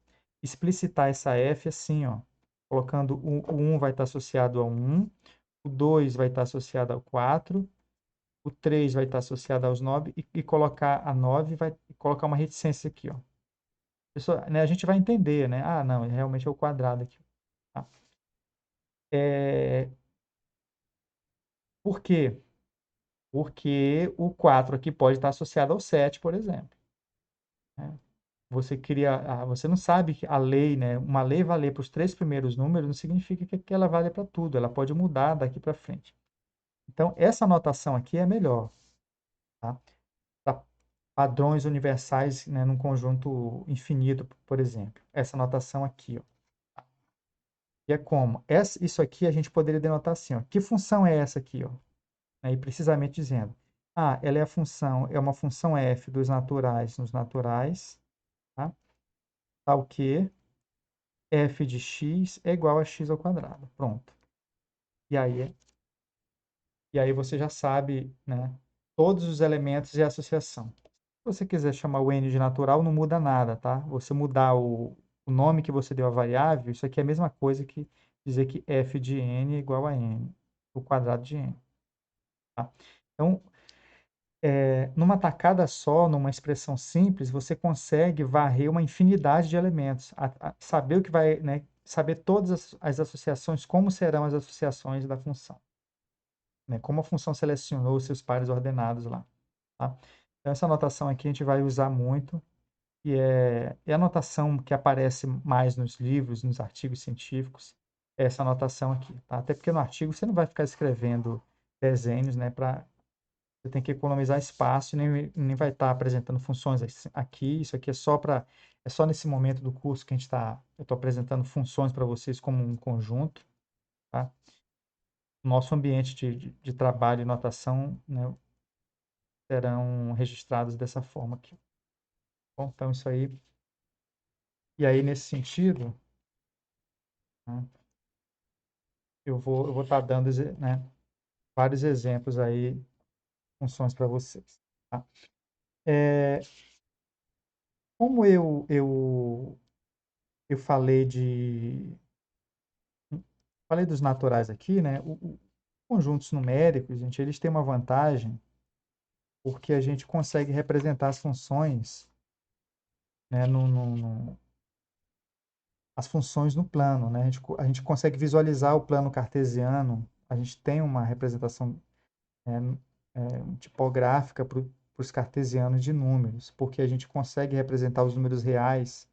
explicitar essa f assim, ó, colocando o 1 vai estar associado a 1, o 2 vai estar associado ao 4, o 3 vai estar associado aos 9 e colocar a 9 vai colocar uma reticência aqui, ó. Pessoa, né, a gente vai entender, né? Ah, não, realmente é o quadrado aqui. Tá? É, por quê? Porque o 4 aqui pode estar associado ao 7, por exemplo. Né? Você não sabe que a lei, né? Uma lei valer para os 3 primeiros números não significa que ela vale para tudo. Ela pode mudar daqui para frente. Então, essa anotação aqui é melhor, tá? Para padrões universais, né, num conjunto infinito, por exemplo. Essa notação aqui, ó. E é como? Isso aqui a gente poderia denotar assim, ó. Que função é essa aqui, ó? Aí, precisamente dizendo. Ah, ela é uma função f dos naturais nos naturais, tá? Tal que f de x é igual a x ao quadrado. Pronto. e aí você já sabe, né, todos os elementos e a associação. Se você quiser chamar o n de natural, não muda nada, tá? Você mudar o nome que você deu à variável, isso aqui é a mesma coisa que dizer que f de n é igual a n, o quadrado de n. Tá? Então, numa tacada só, numa expressão simples, você consegue varrer uma infinidade de elementos, saber o que vai, né, saber todas as associações, como serão as associações da função, né, como a função selecionou os seus pares ordenados lá. Tá? Então, essa notação aqui a gente vai usar muito, e é a notação que aparece mais nos livros, nos artigos científicos, é essa notação aqui. Tá? Até porque no artigo você não vai ficar escrevendo desenhos, né, você tem que economizar espaço e nem vai estar apresentando funções aqui. Isso aqui é só nesse momento do curso que eu estou apresentando funções para vocês como um conjunto, tá? Nosso ambiente de trabalho e notação, né, serão registrados dessa forma aqui. Bom, então, isso aí. E aí, nesse sentido, né, eu vou estar dando, né, vários exemplos aí, funções para vocês. Tá? Como eu falei dos naturais aqui, né? Conjuntos numéricos, gente, eles têm uma vantagem porque a gente consegue representar as funções, né, as funções no plano, né? A gente consegue visualizar o plano cartesiano, a gente tem uma representação tipográfica para os cartesianos de números, porque a gente consegue representar os números reais,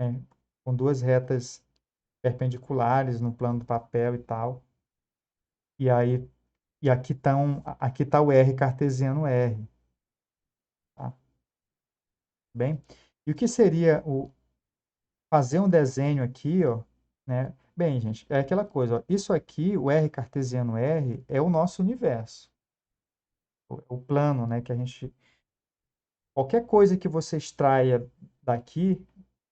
né, com duas retas perpendiculares no plano do papel e tal. E aí, aqui tá o R cartesiano R, tá? Bem, e o que seria fazer um desenho aqui, ó, né? Bem, gente, é aquela coisa, ó, isso aqui, o R cartesiano R, é o nosso universo, o plano, né, que a gente, qualquer coisa que você extraia daqui,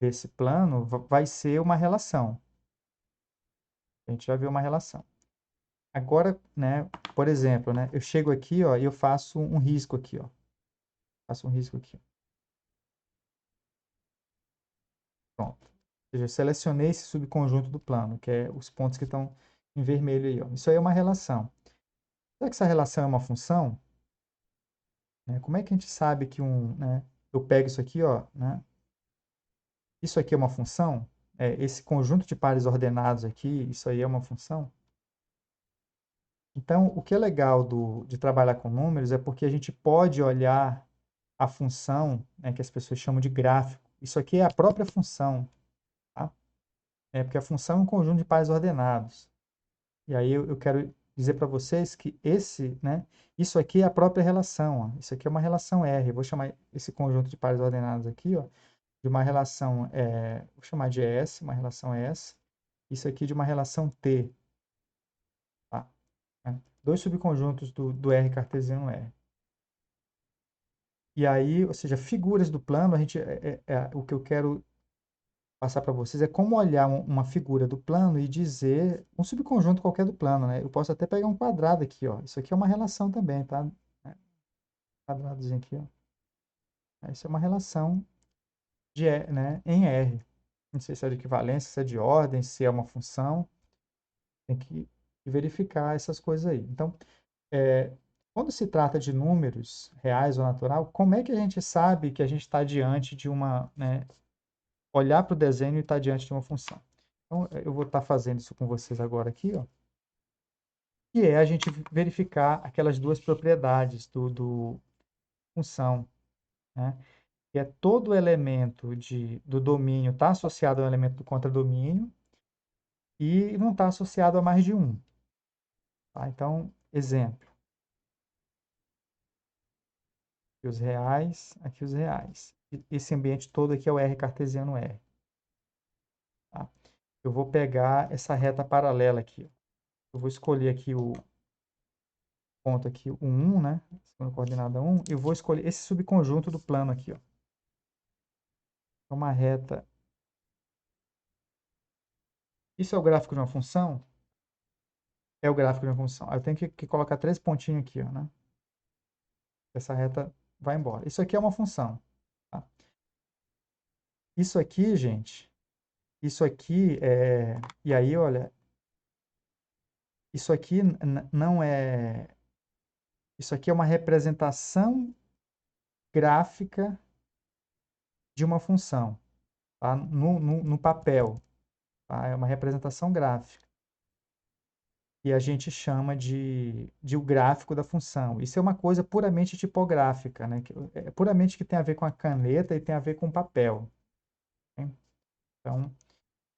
desse plano, vai ser uma relação. A gente já viu uma relação. Agora, né, por exemplo, né, eu chego aqui, ó, e eu faço um risco aqui, ó. Faço um risco aqui. Pronto. Ou seja, eu selecionei esse subconjunto do plano, que é os pontos que estão em vermelho aí, ó. Isso aí é uma relação. Será que essa relação é uma função? Né? Como é que a gente sabe que né, eu pego isso aqui, ó, né? Isso aqui é uma função? Esse conjunto de pares ordenados aqui, isso aí é uma função? Então, o que é legal de trabalhar com números é porque a gente pode olhar a função, né, que as pessoas chamam de gráfico. Isso aqui é a própria função, tá? Porque a função é um conjunto de pares ordenados. E aí eu quero dizer para vocês que né, isso aqui é a própria relação. Ó. Isso aqui é uma relação R. Eu vou chamar esse conjunto de pares ordenados aqui, ó, de uma relação, vou chamar de S, uma relação S. Isso aqui de uma relação T. Tá? Né? Dois subconjuntos do R cartesiano R. E aí, ou seja, figuras do plano, o que eu quero passar para vocês é como olhar uma figura do plano e dizer um subconjunto qualquer do plano, né? Eu posso até pegar um quadrado aqui, ó. Isso aqui é uma relação também, tá? Quadradozinho aqui, ó. Isso é uma relação né, em R. Não sei se é de equivalência, se é de ordem, se é uma função. Tem que verificar essas coisas aí. Então, quando se trata de números reais ou natural, como é que a gente sabe que a gente está diante de né, olhar para o desenho e estar diante de uma função? Então, eu vou estar fazendo isso com vocês agora aqui, ó, que é a gente verificar aquelas duas propriedades do função, né? Que é todo elemento do domínio está associado ao elemento do contradomínio e não está associado a mais de um. Tá? Então, exemplo. Aqui os reais, aqui os reais. Esse ambiente todo aqui é o R cartesiano R. Tá? Eu vou pegar essa reta paralela aqui. Eu vou escolher aqui o ponto aqui, o 1, né? Segunda coordenada 1. Eu vou escolher esse subconjunto do plano aqui, ó. Uma reta. Isso é o gráfico de uma função? é o gráfico de uma função. Aí eu tenho que colocar 3 pontinhos aqui, ó, né? Essa reta vai embora. Isso aqui é uma função, tá? Isso aqui, gente, isso aqui é... E aí, olha, isso aqui não é... Isso aqui é uma representação gráfica de uma função, tá? No papel, tá? É uma representação gráfica. E a gente chama de o gráfico da função. Isso é uma coisa puramente tipográfica, né? É puramente que tem a ver com a caneta e tem a ver com o papel. Né? Então,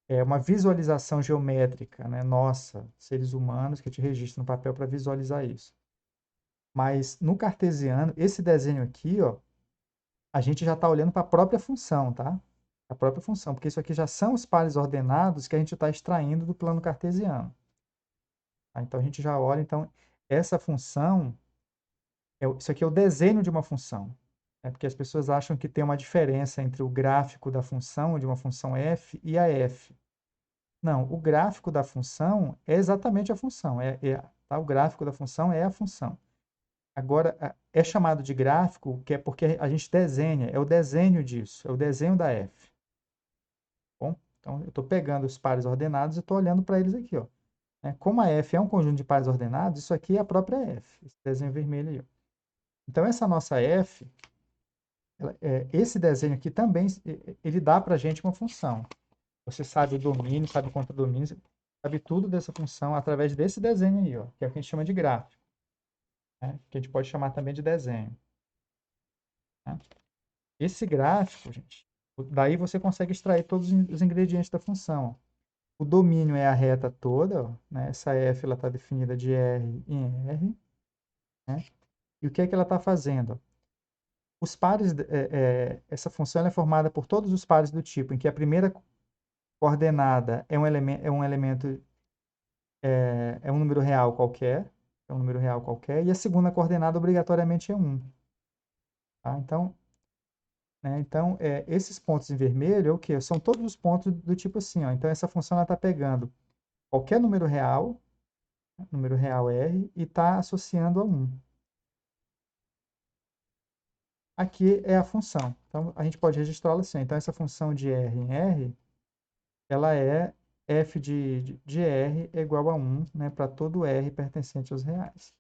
é uma visualização geométrica, né? Nossa, seres humanos que te registram no papel para visualizar isso. Mas no cartesiano, esse desenho aqui, ó, a gente já está olhando para a própria função, tá? A própria função, porque isso aqui já são os pares ordenados que a gente está extraindo do plano cartesiano. Tá? Então a gente já olha, então essa função, isso aqui é o desenho de uma função. Né? Porque as pessoas acham que tem uma diferença entre o gráfico da função, de uma função f, e a f. Não, o gráfico da função é exatamente a função. Tá? O gráfico da função é a função. Agora, é chamado de gráfico, que é porque a gente desenha, é o desenho disso, é o desenho da f. Bom, então eu estou pegando os pares ordenados e estou olhando para eles aqui, ó. Né? Como a f é um conjunto de pares ordenados, isso aqui é a própria f, esse desenho vermelho aí, ó. Então, essa nossa f, esse desenho aqui também, ele dá para a gente uma função. Você sabe o domínio, sabe o contradomínio, sabe tudo dessa função através desse desenho aí, ó, que é o que a gente chama de gráfico, né? Que a gente pode chamar também de desenho. Né? Esse gráfico, gente, daí você consegue extrair todos os ingredientes da função. O domínio é a reta toda, ó, né? Essa f está definida de R em R. Né? E o que é que ela está fazendo? Os pares, essa função é formada por todos os pares do tipo em que a primeira coordenada é um elemento, é um número real qualquer, e a segunda coordenada obrigatoriamente é 1. Tá? Então, esses pontos em vermelho é o quê? São todos os pontos do tipo assim, ó. Então, essa função está pegando qualquer número real R, e está associando a 1. Aqui é a função. Então, a gente pode registrá-la assim. Então, essa função de R em R, ela é f de R é igual a 1, né, para todo R pertencente aos reais.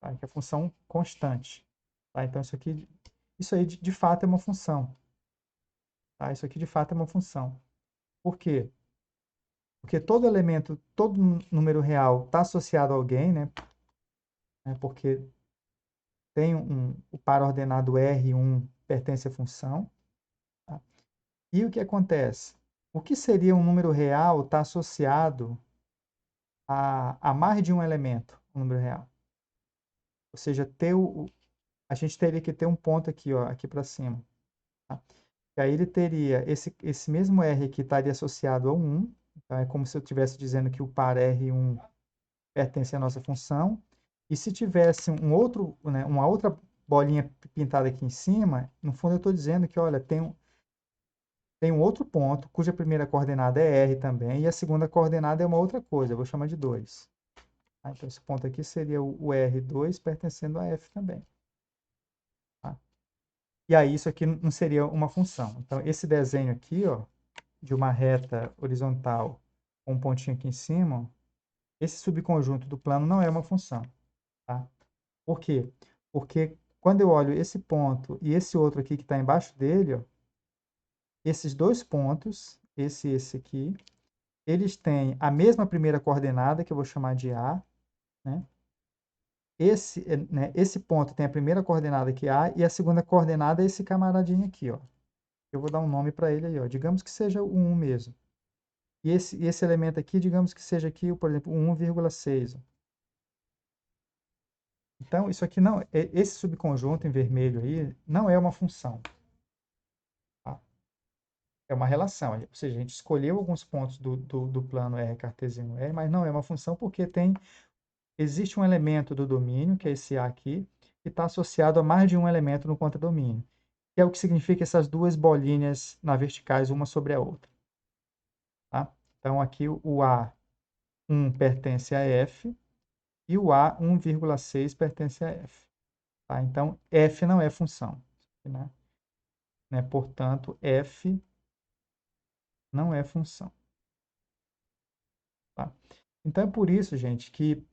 Tá? Que é a função constante. Tá? Então, isso aí de fato é uma função. Tá? Isso aqui de fato é uma função. Por quê? Porque todo elemento, todo número real está associado a alguém, né? Porque tem o par ordenado R1 pertence à função. Tá? E o que acontece? O que seria um número real está associado a mais de um elemento, um número real. Ou seja, a gente teria que ter um ponto aqui, ó, aqui para cima. Tá? E aí ele teria esse mesmo R que estaria associado a 1. Então, é como se eu estivesse dizendo que o par R1 pertence à nossa função. E se tivesse né, uma outra bolinha pintada aqui em cima, no fundo eu estou dizendo que, olha, tem um outro ponto, cuja primeira coordenada é R também, e a segunda coordenada é uma outra coisa, eu vou chamar de 2. Tá? Então, esse ponto aqui seria o R2 pertencendo a F também. Tá? E aí, isso aqui não seria uma função. Então, esse desenho aqui, ó, de uma reta horizontal com um pontinho aqui em cima, esse subconjunto do plano não é uma função. Tá? Por quê? Porque quando eu olho esse ponto e esse outro aqui que está embaixo dele, ó, esses dois pontos, esse e esse aqui, eles têm a mesma primeira coordenada, que eu vou chamar de A, né? Esse ponto tem a primeira coordenada que é A, e a segunda coordenada é esse camaradinho aqui, ó. Eu vou dar um nome para ele aí, ó. Digamos que seja o 1 mesmo. E esse elemento aqui, digamos que seja aqui, por exemplo, o 1,6. Então, isso aqui não, esse subconjunto em vermelho aí não é uma função. Tá? É uma relação. Ou seja, a gente escolheu alguns pontos do plano R cartesiano R, mas não é uma função porque existe um elemento do domínio, que é esse A aqui, que está associado a mais de um elemento no contradomínio, que é o que significa essas duas bolinhas na verticais, uma sobre a outra. Tá? Então, aqui o A 1 pertence a f e o a 1,6 pertence a f. Tá? Então, f não é função. Né? Portanto, f não é função. Tá? Então, é por isso, gente, que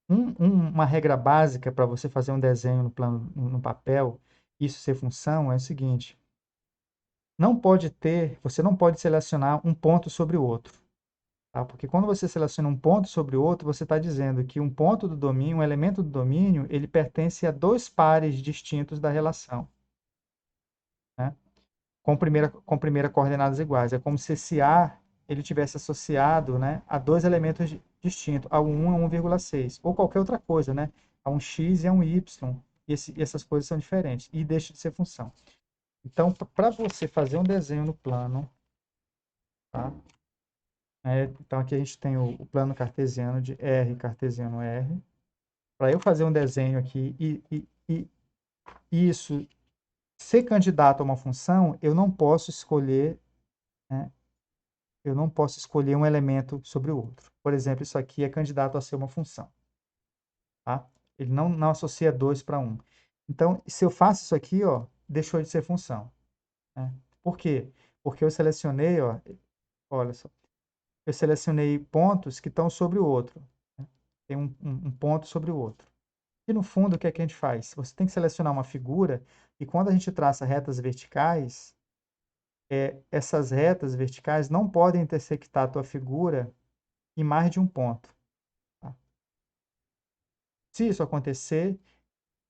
uma regra básica para você fazer um desenho no plano, no papel, isso ser função, é o seguinte: você não pode selecionar um ponto sobre o outro. Tá? Porque quando você seleciona um ponto sobre o outro, você está dizendo que um ponto do domínio, um elemento do domínio, ele pertence a dois pares distintos da relação, né? Com primeira coordenadas iguais. É como se esse A ele tivesse associado, né, a dois elementos distintos, a 1 e a 1,6, ou qualquer outra coisa, né? A um x e a um y. Essas coisas são diferentes e deixa de ser função. Então, para você fazer um desenho no plano, tá? Então, aqui a gente tem o plano cartesiano de R cartesiano R. Para eu fazer um desenho aqui e isso ser candidato a uma função, eu não posso escolher, né, eu não posso escolher um elemento sobre o outro. Por exemplo, isso aqui é candidato a ser uma função. Tá? Ele não associa 2 para 1. Então, se eu faço isso aqui, ó, deixou de ser função. Né? Por quê? Porque eu selecionei, ó, olha só, eu selecionei pontos que estão sobre o outro. Né? Tem um ponto sobre o outro. E no fundo, o que é que a gente faz? Você tem que selecionar uma figura e quando a gente traça retas verticais, essas retas verticais não podem intersectar a tua figura em mais de um ponto. Tá? Se isso acontecer,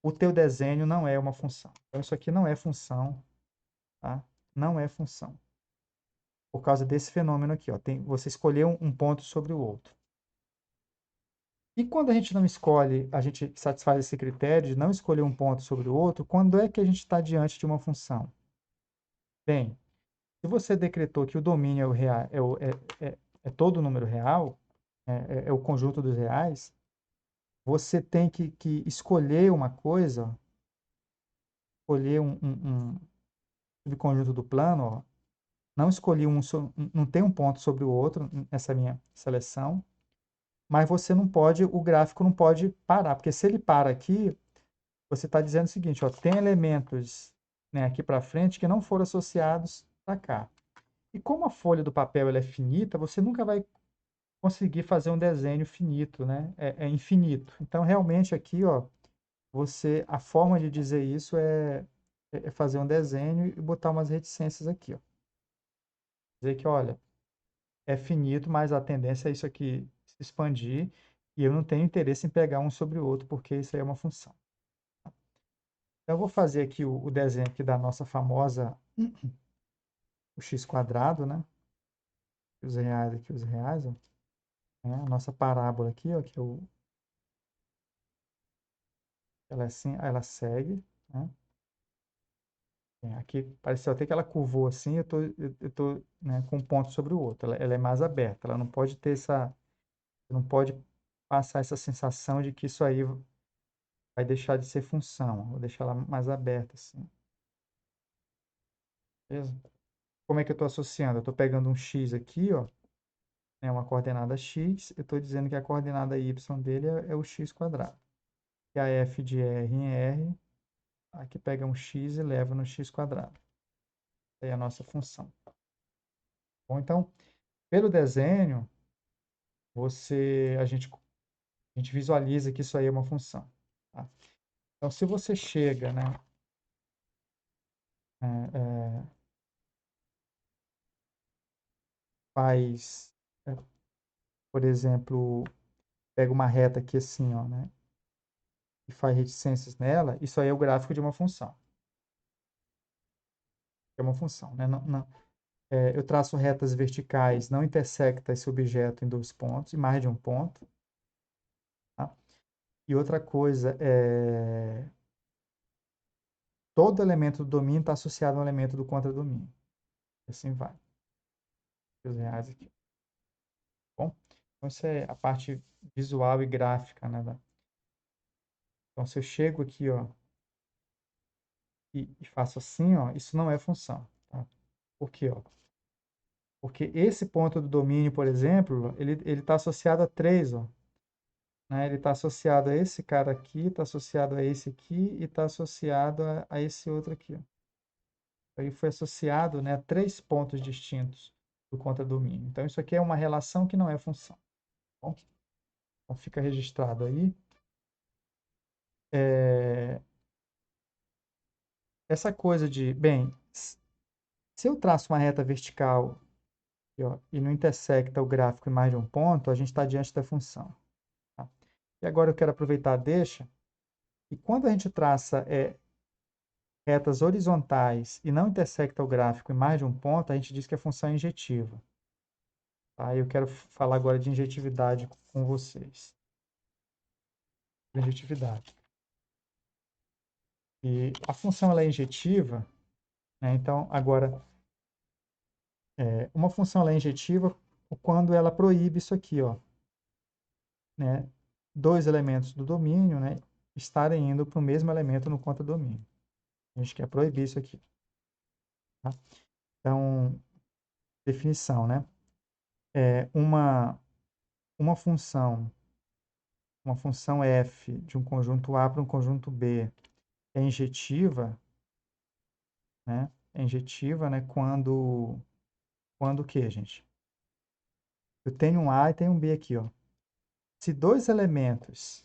o teu desenho não é uma função. Então, isso aqui não é função, tá? Não é função. Por causa desse fenômeno aqui, ó. Você escolheu um ponto sobre o outro. E quando a gente não escolhe, a gente satisfaz esse critério de não escolher um ponto sobre o outro, quando é que a gente está diante de uma função? Bem, se você decretou que o domínio é, o real, é todo o número real, é o conjunto dos reais, você tem que escolher uma coisa, escolher um subconjunto do plano, ó, não escolhi não tem um ponto sobre o outro nessa minha seleção, mas você não pode, o gráfico não pode parar, porque se ele para aqui, você está dizendo o seguinte, ó, tem elementos, né, aqui para frente que não foram associados para cá. E como a folha do papel ela é finita, você nunca vai conseguir fazer um desenho finito, né? É infinito. Então, realmente aqui, ó, a forma de dizer isso é fazer um desenho e botar umas reticências aqui, ó. Dizer que, olha, é finito, mas a tendência é isso aqui se expandir e eu não tenho interesse em pegar um sobre o outro, porque isso aí é uma função. Então, eu vou fazer aqui o desenho aqui da nossa famosa o x quadrado, né? Os reais aqui, os reais, ó. A nossa parábola aqui, ó, que ela é assim, ela segue, né? Aqui pareceu até que ela curvou assim, eu tô, né, com um ponto sobre o outro. Ela é mais aberta, ela não pode ter não pode passar essa sensação de que isso aí vai deixar de ser função. Vou deixar ela mais aberta assim. Beleza? Como é que eu estou associando? Eu estou pegando um x aqui, ó, né, uma coordenada x, eu estou dizendo que a coordenada y dele é o x quadrado. E a f de r em r, aqui pega um x e leva no x quadrado. É a nossa função. Bom, então, pelo desenho, a gente visualiza que isso aí é uma função. Tá? Então, se você chega, né, é, é, faz, é, por exemplo, pega uma reta aqui assim, ó, né, e faz reticências nela, isso aí é o gráfico de uma função. É uma função, né? Eu traço retas verticais, não intersecta esse objeto em dois pontos, em mais de um ponto. Tá? E outra coisa, todo elemento do domínio está associado a um elemento do contradomínio. Assim vai. Os reais aqui. Bom, então isso é a parte visual e gráfica, né? Então, se eu chego aqui, ó, e faço assim, ó, isso não é função, tá? Por quê, ó? Porque esse ponto do domínio, por exemplo, ele está associado a 3, ó, né? Ele está associado a esse cara aqui, está associado a esse aqui e está associado a esse outro aqui, ó. Ele foi associado, né, a 3 pontos distintos do contra-domínio. Então, isso aqui é uma relação que não é função. Tá bom? Então, fica registrado aí. Essa coisa de, bem, se eu traço uma reta vertical aqui, ó, e não intersecta o gráfico em mais de um ponto, a gente está diante da função. Tá? E agora eu quero aproveitar a deixa. E quando a gente traça retas horizontais e não intersecta o gráfico em mais de um ponto, a gente diz que a função é injetiva. Tá? Eu quero falar agora de injetividade com vocês. Injetividade. E a função ela é injetiva, né? Então, agora, uma função ela é injetiva quando ela proíbe isso aqui, ó, né? Dois elementos do domínio, né, estarem indo para o mesmo elemento no contradomínio. A gente quer proibir isso aqui. Tá? Então, definição, né? Uma função, uma função f de um conjunto A para um conjunto B é injetiva, né? É injetiva, né? Quando o quê, gente? Eu tenho um A e tenho um B aqui, ó. Se dois elementos,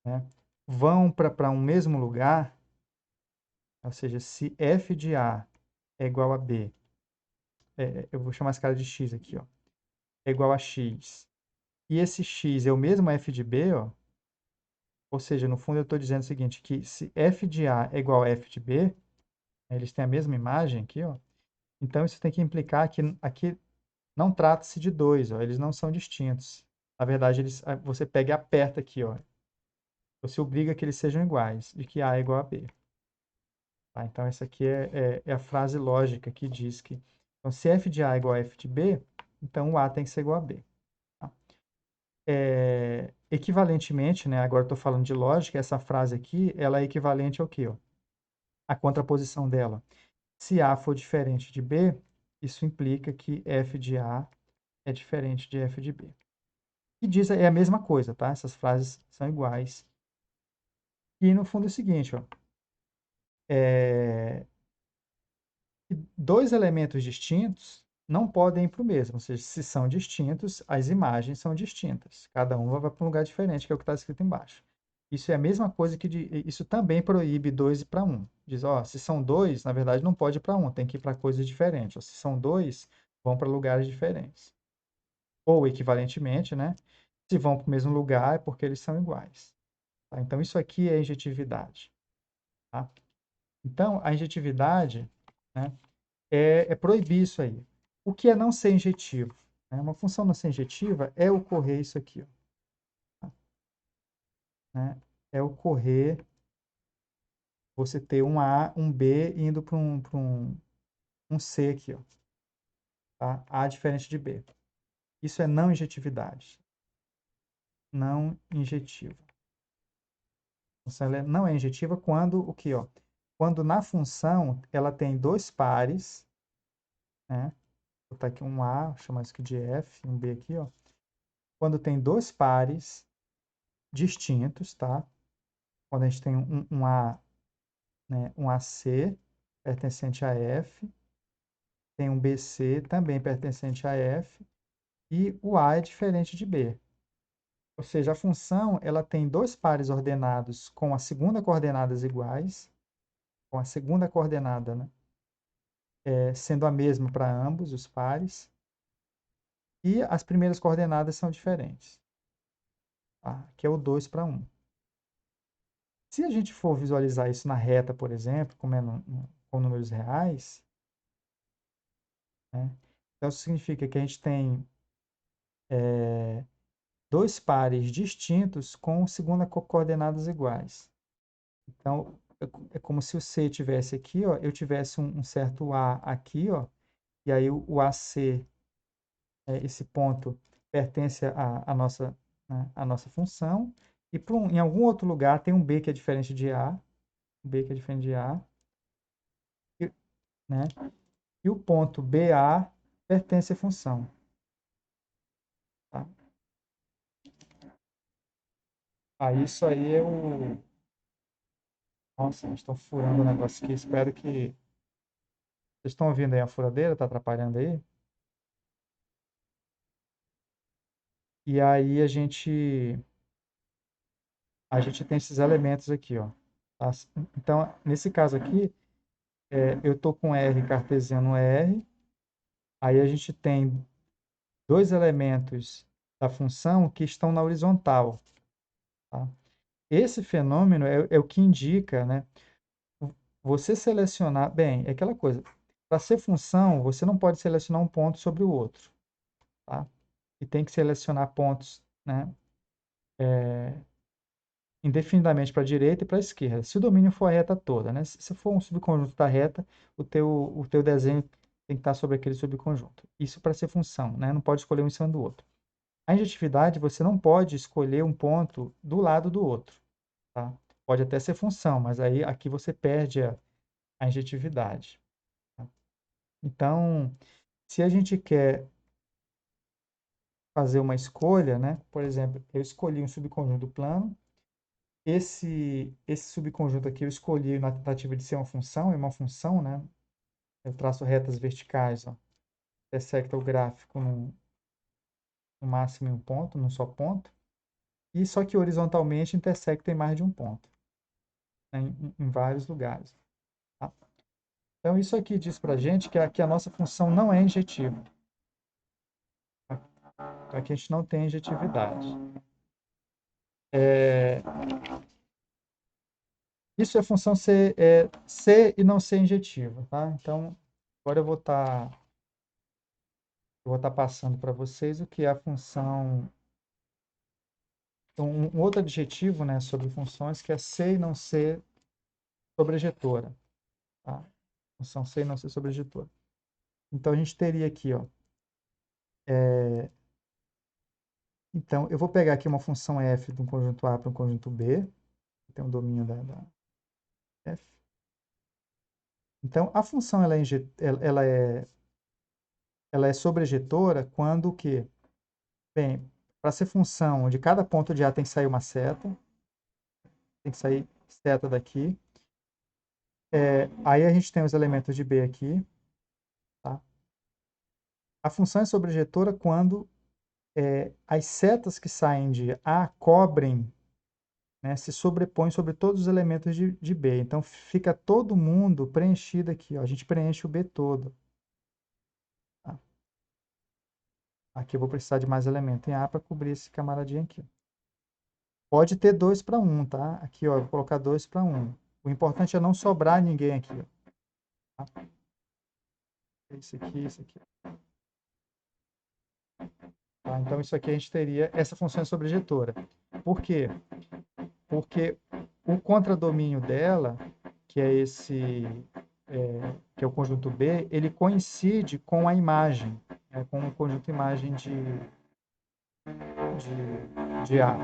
né, vão para um mesmo lugar, ou seja, se f de A é igual a B, eu vou chamar esse cara de x aqui, ó, é igual a x, e esse x é o mesmo f de B, ó, ou seja, no fundo eu estou dizendo o seguinte, que se f de A é igual a f de B, né, eles têm a mesma imagem aqui, ó, então isso tem que implicar que aqui não trata-se de dois, ó, eles não são distintos. Na verdade, você pega e aperta aqui, ó, você obriga que eles sejam iguais, de que A é igual a B. Tá? Então, essa aqui é a frase lógica que diz que, então, se f de A é igual a f de B, então o A tem que ser igual a B. Tá? Equivalentemente, né, agora estou falando de lógica, essa frase aqui, ela é equivalente ao quê? Ó? A contraposição dela. Se A for diferente de B, isso implica que f de A é diferente de f de B. E diz, é a mesma coisa, tá? Essas frases são iguais. E no fundo é o seguinte, ó, é, dois elementos distintos não podem ir para o mesmo, ou seja, se são distintos, as imagens são distintas. Cada uma vai para um lugar diferente, que é o que está escrito embaixo. Isso é a mesma coisa que isso também proíbe 2 ir para 1. Diz, ó, se são dois, na verdade não pode ir para 1, tem que ir para coisas diferentes. Ou se são dois, vão para lugares diferentes. Ou equivalentemente, né? Se vão para o mesmo lugar é porque eles são iguais. Tá? Então isso aqui é injetividade. Tá? Então a injetividade, né, é proibir isso aí. O que é não ser injetivo? Né? Uma função não ser injetiva é ocorrer isso aqui, ó, né? É ocorrer você ter um A, um B indo para um C aqui, ó, tá? A diferente de B. Isso é não injetividade. Não injetiva. A função ela não é injetiva quando o quê, ó? Quando na função ela tem dois pares, né? Vou botar aqui um A, vou chamar isso aqui de F, um B aqui, ó. Quando tem dois pares distintos, tá? Quando a gente tem um A, né, um AC pertencente a F, tem um BC também pertencente a F, e o A é diferente de B. Ou seja, a função ela tem dois pares ordenados com a segunda coordenadas iguais, com a segunda coordenada, né, sendo a mesma para ambos os pares, e as primeiras coordenadas são diferentes, tá? Que é o 2 para 1. Se a gente for visualizar isso na reta, por exemplo, como é com números reais, né, então isso significa que a gente tem dois pares distintos com segunda coordenadas iguais. Então, é como se o C tivesse aqui, ó, eu tivesse um certo A aqui, ó, e aí o AC, esse ponto, pertence à nossa, né, à nossa função, e em algum outro lugar tem um B que é diferente de A, B que é diferente de A, e, né, e o ponto BA pertence à função. Tá? Isso aí é o... Nossa, eles estão furando o negócio aqui. Espero que... Vocês estão ouvindo aí a furadeira? Tá atrapalhando aí? E aí a gente tem esses elementos aqui, ó. Tá? Então, nesse caso aqui, eu estou com R cartesiano R, aí a gente tem dois elementos da função que estão na horizontal. Tá? Esse fenômeno é o que indica, né? Você selecionar, bem, é aquela coisa, para ser função, você não pode selecionar um ponto sobre o outro, tá? E tem que selecionar pontos, né, indefinidamente para a direita e para a esquerda. Se o domínio for a reta toda, né? Se for um subconjunto da reta, o teu desenho tem que estar sobre aquele subconjunto. Isso para ser função, né? Não pode escolher um em cima do outro. A injetividade, você não pode escolher um ponto do lado do outro, tá? Pode até ser função, mas aí aqui você perde a injetividade. Tá? Então, se a gente quer fazer uma escolha, né? Por exemplo, eu escolhi um subconjunto plano. Esse subconjunto aqui eu escolhi na tentativa de ser uma função, é uma função, né? Eu traço retas verticais, ó, intersecta o gráfico no máximo em um ponto, num só ponto. E só que horizontalmente intersecta em mais de um ponto, né? Em vários lugares. Tá? Então, isso aqui diz para a gente que a nossa função não é injetiva. Tá? Então, aqui a gente não tem injetividade. É, Isso é função ser e não ser injetiva, tá? Então, agora eu vou estar passando para vocês o que é a função. Então, um outro adjetivo, né, sobre funções que é ser e não ser sobrejetora, tá? Função ser e não ser sobrejetora. Então, a gente teria aqui, ó, então, eu vou pegar aqui uma função f de um conjunto A para um conjunto B, que tem um domínio da f. Então, a função ela é sobrejetora quando o quê? Bem, para ser função de cada ponto de A tem que sair uma seta, tem que sair seta daqui. Aí a gente tem os elementos de B aqui. Tá? A função é sobrejetora quando as setas que saem de A cobrem, né, se sobrepõem sobre todos os elementos de B. Então fica todo mundo preenchido aqui. Ó. A gente preenche o B todo. Tá? Aqui eu vou precisar de mais elemento em A para cobrir esse camaradinho aqui. Pode ter 2 para 1, tá? Aqui, ó, eu vou colocar 2 para 1. O importante é não sobrar ninguém aqui. Ó. Tá? Isso aqui, isso aqui. Tá? Então, isso aqui a gente teria essa função sobrejetora. Por quê? Porque o contradomínio dela, que é que é o conjunto B, ele coincide com a imagem, né, com o conjunto imagem de A,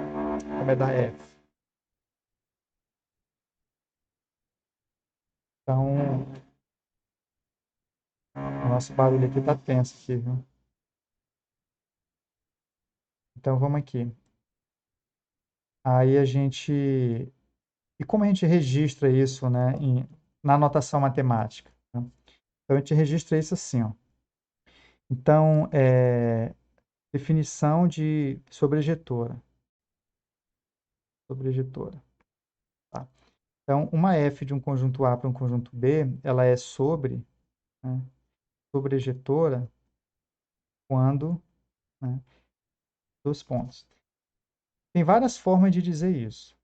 como é da F. Então, o nosso barulho aqui está tenso aqui, viu? Então, vamos aqui. Aí a gente... E como a gente registra isso, né, na notação matemática? Né? Então, a gente registra isso assim, ó. Então, definição de sobrejetora. Sobrejetora. Tá? Então, uma F de um conjunto A para um conjunto B, ela é né, sobrejetora quando, né, dos pontos. Tem várias formas de dizer isso.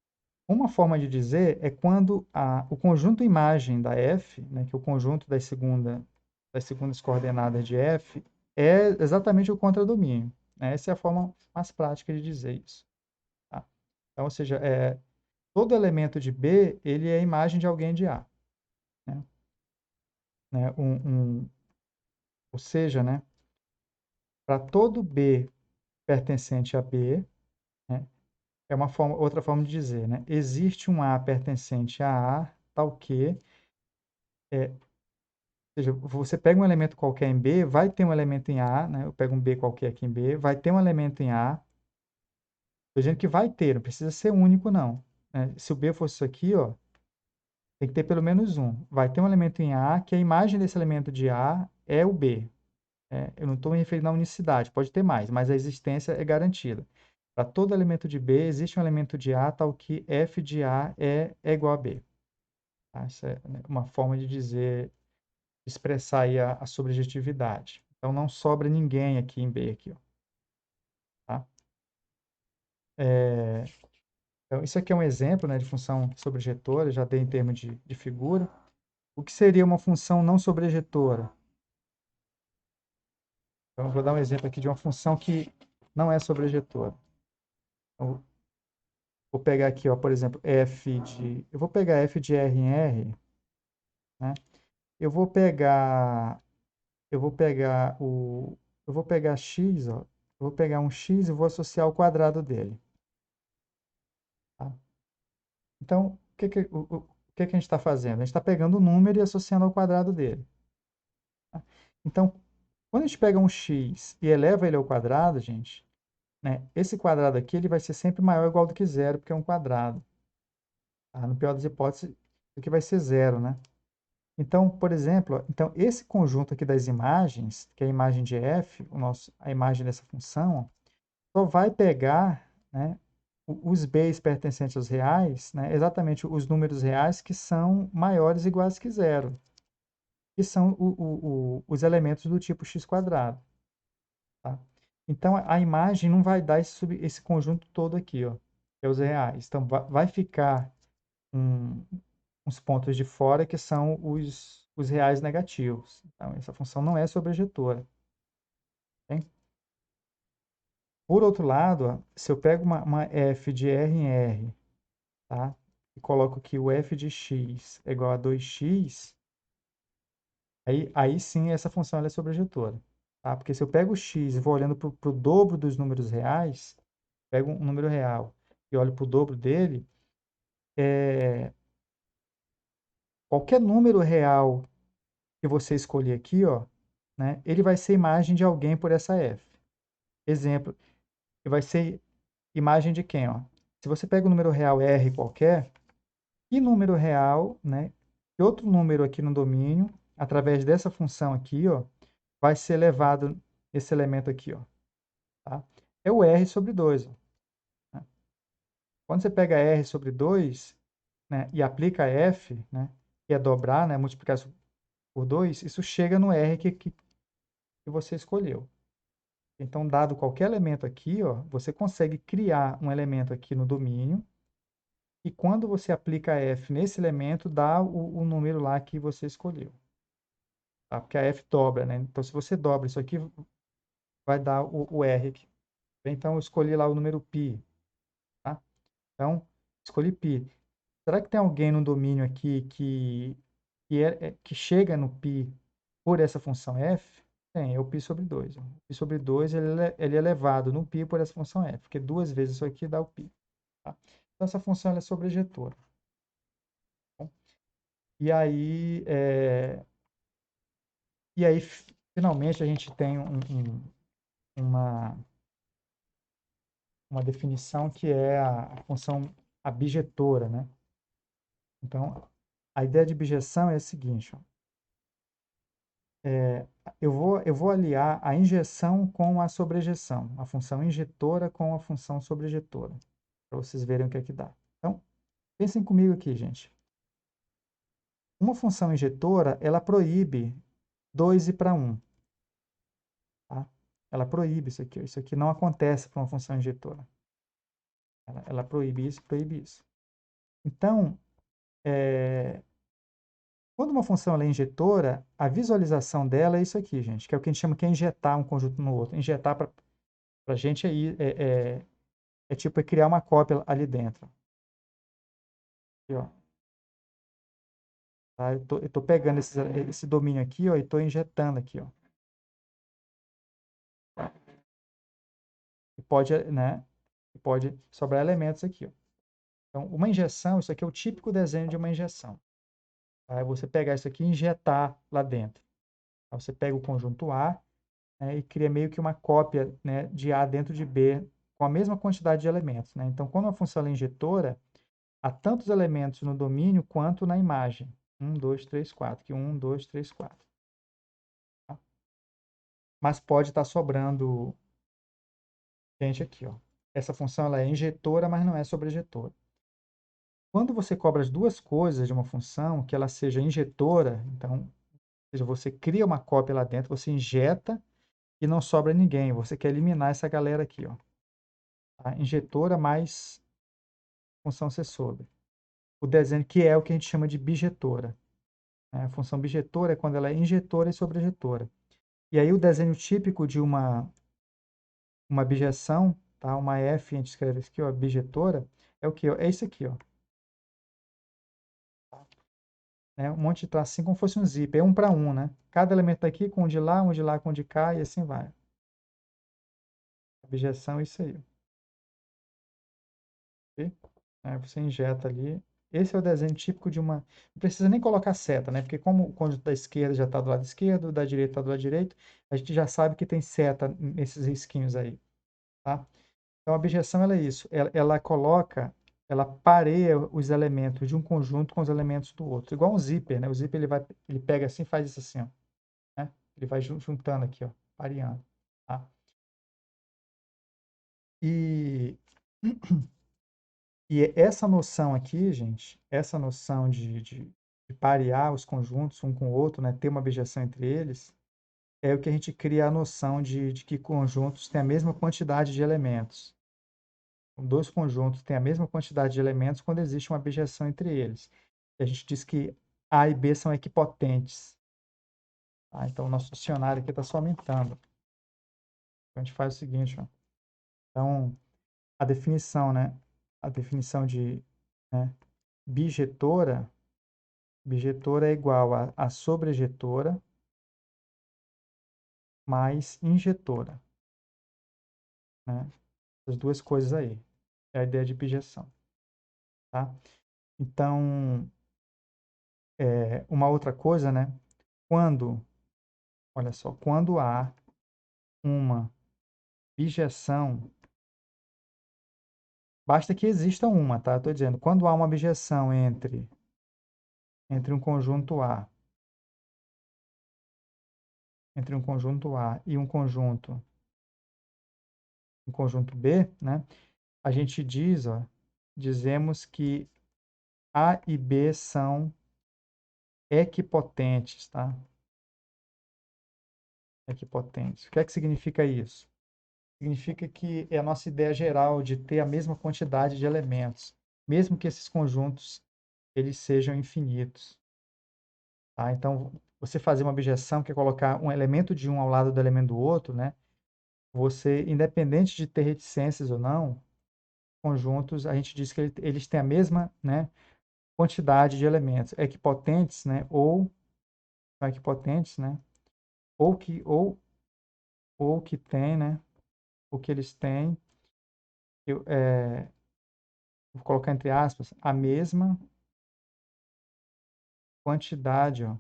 Uma forma de dizer é quando o conjunto imagem da F, né, que é o conjunto das segundas coordenadas de F, é exatamente o contradomínio. Né? Essa é a forma mais prática de dizer isso. Tá? Então, ou seja, todo elemento de B, ele é a imagem de alguém de A. Né? Né? Ou seja, né, para todo B pertencente a B, né, é outra forma de dizer, né, existe um A pertencente a A, tal que seja, você pega um elemento qualquer em B, vai ter um elemento em A, né? Eu pego um B qualquer aqui em B, vai ter um elemento em A. Estou dizendo que vai ter, não precisa ser único, não, né? Se o B fosse isso aqui, ó, tem que ter pelo menos um. Vai ter um elemento em A, que a imagem desse elemento de A é o B. Eu não estou me referindo à unicidade, pode ter mais, mas a existência é garantida. Para todo elemento de B, existe um elemento de A tal que f de A é igual a B. Tá? Essa é, né, uma forma de dizer, expressar aí a sobrejetividade. Então, não sobra ninguém aqui em B, aqui, ó, tá? Então, isso aqui é um exemplo, né, de função sobrejetora, já dei em termos de figura. O que seria uma função não sobrejetora? Então, eu vou dar um exemplo aqui de uma função que não é sobrejetora. Então, vou pegar aqui, ó, por exemplo, eu vou pegar f de R em R, né? Eu vou pegar, eu vou pegar o, eu vou pegar x, ó, eu vou pegar um x e vou associar o quadrado dele, tá? Então, o que que a gente está fazendo? A gente está pegando o número e associando ao quadrado dele, tá? Então, quando a gente pega um x e eleva ele ao quadrado, gente, né, esse quadrado aqui ele vai ser sempre maior ou igual do que zero, porque é um quadrado, tá? No pior das hipóteses, isso aqui vai ser zero, né? Então, por exemplo, ó, então esse conjunto aqui das imagens, que é a imagem de f, a imagem dessa função, ó, só vai pegar, né, os b's pertencentes aos reais, né, exatamente os números reais que são maiores ou iguais que zero, que são os elementos do tipo x quadrado, tá? Então, a imagem não vai dar esse conjunto todo aqui, ó, que é os reais. Então, vai ficar um, uns pontos de fora que são os reais negativos. Então, essa função não é sobrejetora. Ok? Por outro lado, ó, se eu pego uma f de R em R, tá? E coloco que o f de x é igual a 2x, aí sim essa função ela é sobrejetora. Tá? Porque se eu pego o x e vou olhando para o dobro dos números reais, pego um número real e olho para o dobro dele, qualquer número real que você escolher aqui, ó, né, ele vai ser imagem de alguém por essa f. Exemplo, e vai ser imagem de quem, ó? Se você pega o número real R qualquer, que número real, né, que outro número aqui no domínio, através dessa função aqui, ó, vai ser levado esse elemento aqui, ó, tá? É o R sobre 2, ó, né? Quando você pega R sobre 2, né, e aplica F, né, que é dobrar, né, multiplicar isso por 2, isso chega no R que você escolheu. Então, dado qualquer elemento aqui, ó, você consegue criar um elemento aqui no domínio, e quando você aplica f nesse elemento, dá o número lá que você escolheu. Tá? Porque a f dobra, né? Então, se você dobra isso aqui, vai dar o r aqui. Então, eu escolhi lá o número π. Tá? Então, escolhi π. Será que tem alguém no domínio aqui que chega no π por essa função f? Tem, é o π sobre 2. O π sobre 2 ele é elevado no π por essa função f, porque duas vezes isso aqui dá o π. Tá? Então, essa função ela é sobrejetora. Tá? E aí, finalmente, a gente tem uma, uma definição que é a função abjetora, né? Então, a ideia de objeção é a seguinte, ó, é, eu vou aliar a injeção com a sobrejeção, a função injetora com a função sobrejetora, para vocês verem o que é que dá. Então, pensem comigo aqui, gente. Uma função injetora, ela proíbe 2 ir para 1. Tá? Ela proíbe isso aqui. Isso aqui não acontece para uma função injetora. Ela proíbe isso, proíbe isso. Então, quando uma função ela é injetora, a visualização dela é isso aqui, gente, que é o que a gente chama que é injetar um conjunto no outro. Injetar para a gente é tipo criar uma cópia ali dentro. Aqui, ó. Tá? Eu tô pegando esse domínio aqui, ó, e estou injetando aqui, ó. E pode, né? Pode sobrar elementos aqui, ó. Então, uma injeção, isso aqui é o típico desenho de uma injeção. Aí você pegar isso aqui e injetar lá dentro. Aí você pega o conjunto A, né, e cria meio que uma cópia, né, de A dentro de B com a mesma quantidade de elementos, né? Então, quando a função ela é injetora, há tantos elementos no domínio quanto na imagem. 1, 2, 3, 4. Aqui, 1, 2, 3, 4. Tá? Mas pode estar sobrando gente aqui, ó. Essa função ela é injetora, mas não é sobrejetora. Quando você cobra as duas coisas de uma função, que ela seja injetora, então, ou seja, você cria uma cópia lá dentro, você injeta e não sobra ninguém. Você quer eliminar essa galera aqui, ó. Tá? Injetora mais função ser sobre. O desenho que é o que a gente chama de bijetora, né? A função bijetora é quando ela é injetora e sobrejetora. E aí o desenho típico de uma bijeção, tá? Uma F, a gente escreve aqui, ó, bijetora, é o que? É isso aqui, ó. Né? Um monte de traço, assim como fosse um zip, é um para um, né? Cada elemento daqui com um de lá, um de lá com um de cá, e assim vai. Objeção é isso aí. Ok? Aí você injeta ali. Esse é o desenho típico de uma. Não precisa nem colocar seta, né? Porque como o conjunto da esquerda já está do lado esquerdo, da direita está do lado direito, a gente já sabe que tem seta nesses risquinhos aí, tá? Então a objeção ela é isso. Ela coloca, ela pareia os elementos de um conjunto com os elementos do outro. Igual um zíper, né? O zíper ele pega assim, e faz isso assim, ó, né? Ele vai juntando aqui, ó, pareando, tá? E, e essa noção aqui, gente, essa noção de parear os conjuntos um com o outro, né, ter uma objeção entre eles, é o que a gente cria a noção de que conjuntos têm a mesma quantidade de elementos. Então, dois conjuntos têm a mesma quantidade de elementos quando existe uma objeção entre eles. E a gente diz que A e B são equipotentes. Tá? Então, o nosso dicionário aqui está só aumentando. Então, a gente faz o seguinte, ó. Então, a definição, né? A definição de, né, bijetora, bijetora é igual a sobrejetora mais injetora, né? As duas coisas aí. É a ideia de bijeção, tá? Então, uma outra coisa, né? Quando, olha só, quando há uma bijeção, basta que exista uma, tá? Estou dizendo, quando há uma bijeção entre um conjunto A, entre um conjunto A e um conjunto B, né? A gente diz, ó, dizemos que A e B são equipotentes, tá? Equipotentes. O que é que significa isso? Significa que é a nossa ideia geral de ter a mesma quantidade de elementos, mesmo que esses conjuntos eles sejam infinitos, tá? Então, você fazer uma objeção que é colocar um elemento de um ao lado do elemento do outro, né? Você, independente de ter reticências ou não, conjuntos, a gente diz que eles têm a mesma, né, quantidade de elementos equipotentes, né, ou não equipotentes, né, ou que tem, né, o que eles têm, vou colocar entre aspas, a mesma quantidade, ó,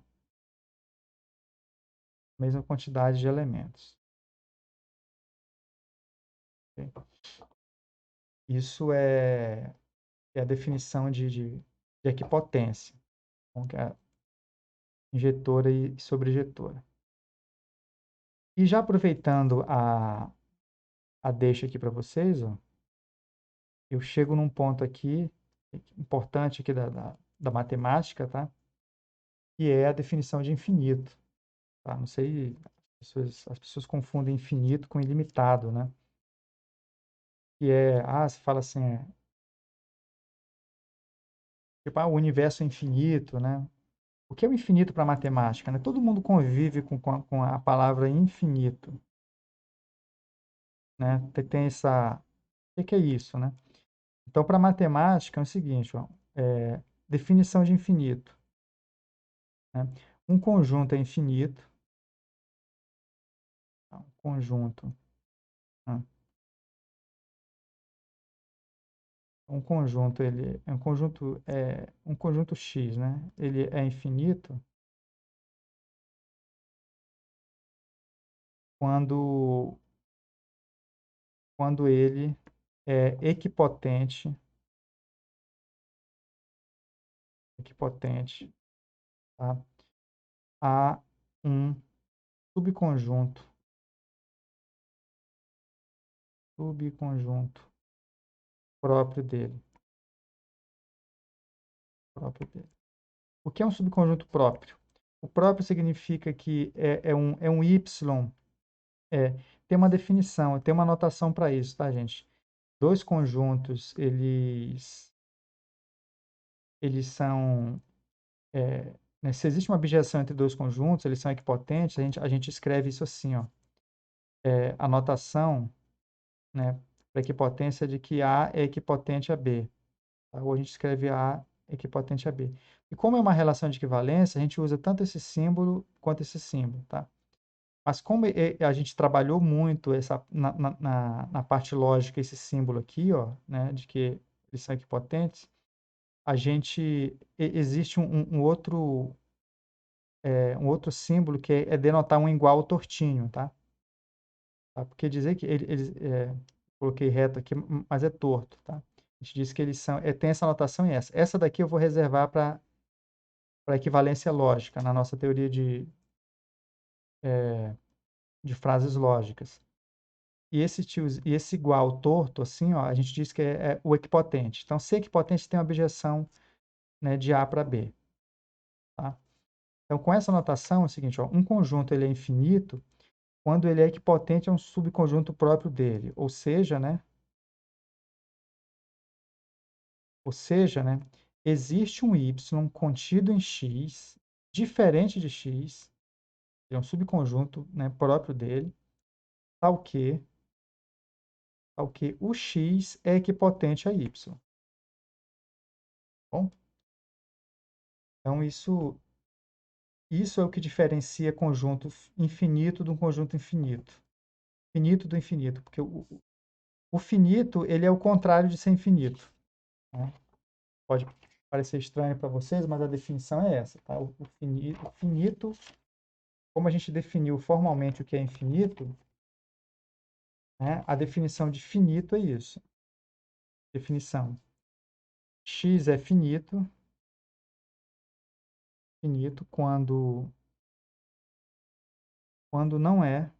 mesma quantidade de elementos. Ok? Isso é a definição de equipotência, então, que é injetora e sobrejetora. E já aproveitando a deixa aqui para vocês, ó, eu chego num ponto aqui, importante aqui da matemática, tá? Que é a definição de infinito, tá? Não sei, as pessoas confundem infinito com ilimitado, né? Que você fala assim, tipo, o universo é infinito, né? O que é o infinito para a matemática, né? Todo mundo convive com a palavra infinito, né? Tem essa... O que é isso, né? Então, para a matemática é o seguinte, ó, definição de infinito, né? Um conjunto é infinito, tá? Um conjunto, né? Um conjunto, ele é um conjunto X, né? Ele é infinito quando, quando ele é equipotente, tá? A um subconjunto, subconjunto próprio dele, próprio dele. O que é um subconjunto próprio? O próprio significa que é um Y, é, tem uma definição, tem uma notação para isso, tá, gente? Dois conjuntos, eles são, né, se existe uma objeção entre dois conjuntos, eles são equipotentes, a gente escreve isso assim, ó, a notação, né, para equipotência de que A é equipotente a B, tá? Ou a gente escreve A equipotente a B. E como é uma relação de equivalência, a gente usa tanto esse símbolo quanto esse símbolo, tá? Mas como a gente trabalhou muito na parte lógica esse símbolo aqui, ó, né, de que eles são equipotentes, existe um outro símbolo que é denotar um igual tortinho, tá? Porque dizer que coloquei reto aqui, mas é torto, tá? A gente diz que eles são, tem essa notação e essa. Essa daqui eu vou reservar para equivalência lógica, na nossa teoria de frases lógicas. E esse igual torto, assim, ó, a gente diz que é o equipotente. Então, se equipotente tem uma objeção, né, de A para B, tá? Então, com essa notação é o seguinte, ó, um conjunto ele é infinito quando ele é equipotente a um subconjunto próprio dele. Ou seja, existe um y contido em x, diferente de x, é um subconjunto, né, próprio dele, tal que o x é equipotente a y. Bom, então isso é o que diferencia conjunto infinito de um conjunto infinito. Finito do infinito, porque o finito ele é o contrário de ser infinito, né? Pode parecer estranho para vocês, mas a definição é essa, tá? O finito, como a gente definiu formalmente o que é infinito, né? A definição de finito é isso. Definição: x é finito, finito quando não é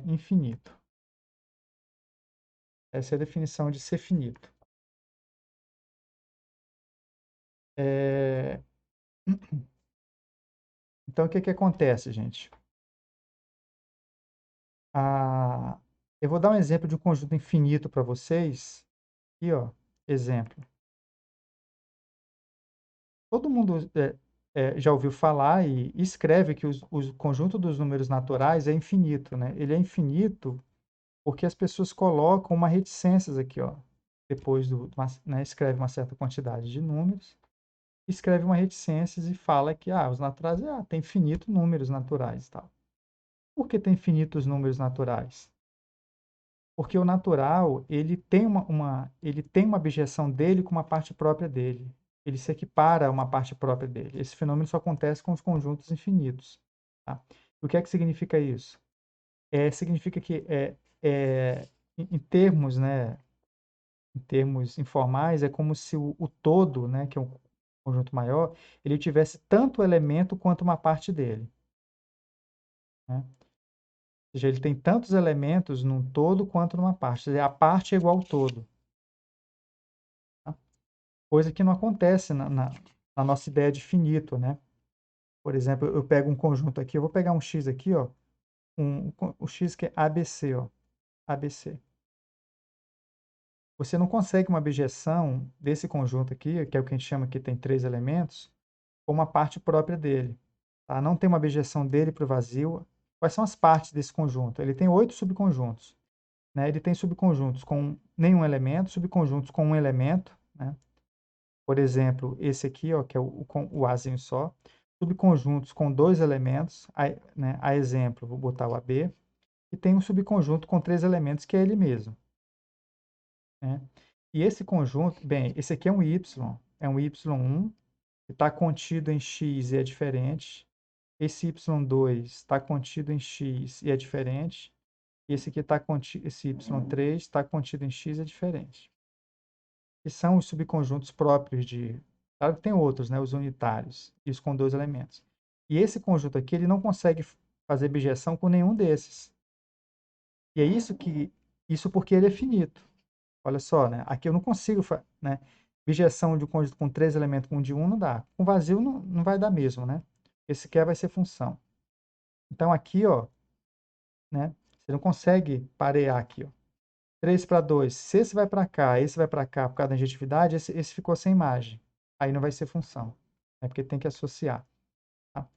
infinito. Essa é a definição de ser finito. É... Então, o que que acontece, gente? Eu vou dar um exemplo de um conjunto infinito para vocês. Aqui, ó, exemplo. Todo mundo já ouviu falar e escreve que o conjunto dos números naturais é infinito, né? Ele é infinito porque as pessoas colocam uma reticências aqui, ó, depois né, escreve uma certa quantidade de números, escreve uma reticências e fala que os naturais tem infinito números naturais, e tal. Por que tem infinitos números naturais? Porque o natural, ele tem uma objeção dele com uma parte própria dele. Ele se equipara a uma parte própria dele. Esse fenômeno só acontece com os conjuntos infinitos, tá? O que é que significa isso? Significa que em termos, né, em termos informais, é como se o todo, né, que é um conjunto maior, ele tivesse tanto elemento quanto uma parte dele, né? Ou seja, ele tem tantos elementos num todo quanto numa parte. A parte é igual ao todo. Coisa que não acontece na nossa ideia de finito, né? Por exemplo, eu pego um conjunto aqui, eu vou pegar um x aqui, ó, o x que é ABC, ó, ABC. Você não consegue uma objeção desse conjunto aqui, que é o que a gente chama que tem três elementos, com uma parte própria dele, tá? Não tem uma objeção dele para o vazio. Quais são as partes desse conjunto? Ele tem 8 subconjuntos, né? Ele tem subconjuntos com nenhum elemento, subconjuntos com um elemento, né? Por exemplo, esse aqui, ó, que é o Azinho só. Subconjuntos com dois elementos, né, a exemplo, vou botar o AB. E tem um subconjunto com três elementos, que é ele mesmo, né? E esse conjunto, bem, esse aqui é um y1, que está contido em x e é diferente. Esse y2 está contido em x e é diferente. E esse aqui está contido, esse y3 está contido em x e é diferente. Que são os subconjuntos próprios de... Claro que tem outros, né? Os unitários, e os com dois elementos. E esse conjunto aqui, ele não consegue fazer bijeção com nenhum desses. E é isso porque ele é finito. Olha só, né? Aqui eu não consigo, né? Bijeção de um conjunto com três elementos com um de um não dá. Com vazio não vai dar mesmo, né? Esse quer vai ser função. Então aqui, ó, né? Você não consegue parear aqui, ó. 3 para 2. Se esse vai para cá, esse vai para cá por causa da injetividade, esse ficou sem imagem. Aí não vai ser função. É porque tem que associar. Tá?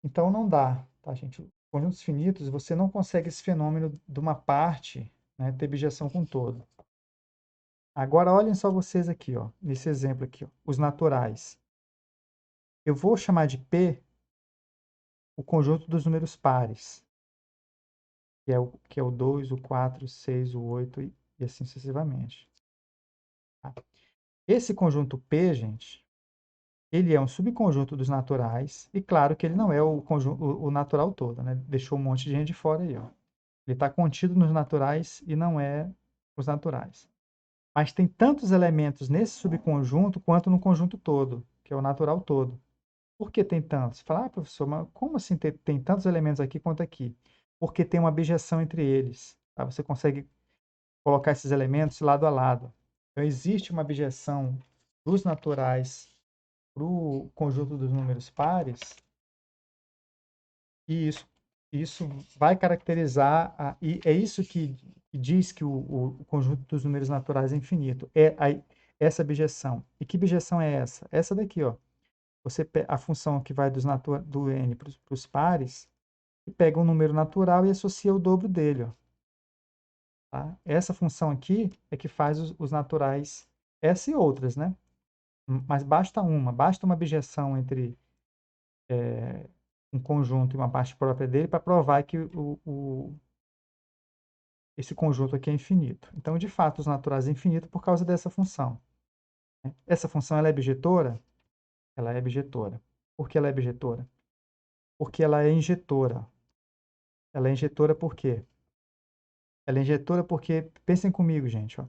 Então não dá, tá, gente? Conjuntos finitos, você não consegue esse fenômeno de uma parte, né, ter bijeção com todo. Agora olhem só vocês aqui, ó, nesse exemplo aqui, ó, os naturais. Eu vou chamar de P o conjunto dos números pares, que é o 2, o 4, o 6, o 8 e assim sucessivamente. Tá? Esse conjunto P, gente, ele é um subconjunto dos naturais, e claro que ele não é o, conjunto, o natural todo, né? Deixou um monte de gente de fora aí, ó. Ele está contido nos naturais e não é os naturais. Mas tem tantos elementos nesse subconjunto quanto no conjunto todo, que é o natural todo. Por que tem tantos? Você fala, professor, mas como assim tem tantos elementos aqui quanto aqui? Porque tem uma abjeção entre eles. Tá? Você consegue colocar esses elementos lado a lado. Então, existe uma abjeção dos naturais para o conjunto dos números pares, e isso vai caracterizar, e é isso que diz que o conjunto dos números naturais é infinito, essa abjeção. E que abjeção é essa? Essa daqui, ó. A função que vai do n para os pares, e pega um número natural e associa o dobro dele, ó. Tá? Essa função aqui é que faz os naturais, essa e outras, né? Mas basta uma abjeção entre um conjunto e uma parte própria dele para provar que esse conjunto aqui é infinito. Então, de fato, os naturais é infinito por causa dessa função. Né? Essa função ela é bijetora? Ela é bijetora. Por que ela é bijetora? Porque ela é injetora. Ela é injetora por quê? Ela é injetora porque, pensem comigo, gente, ó,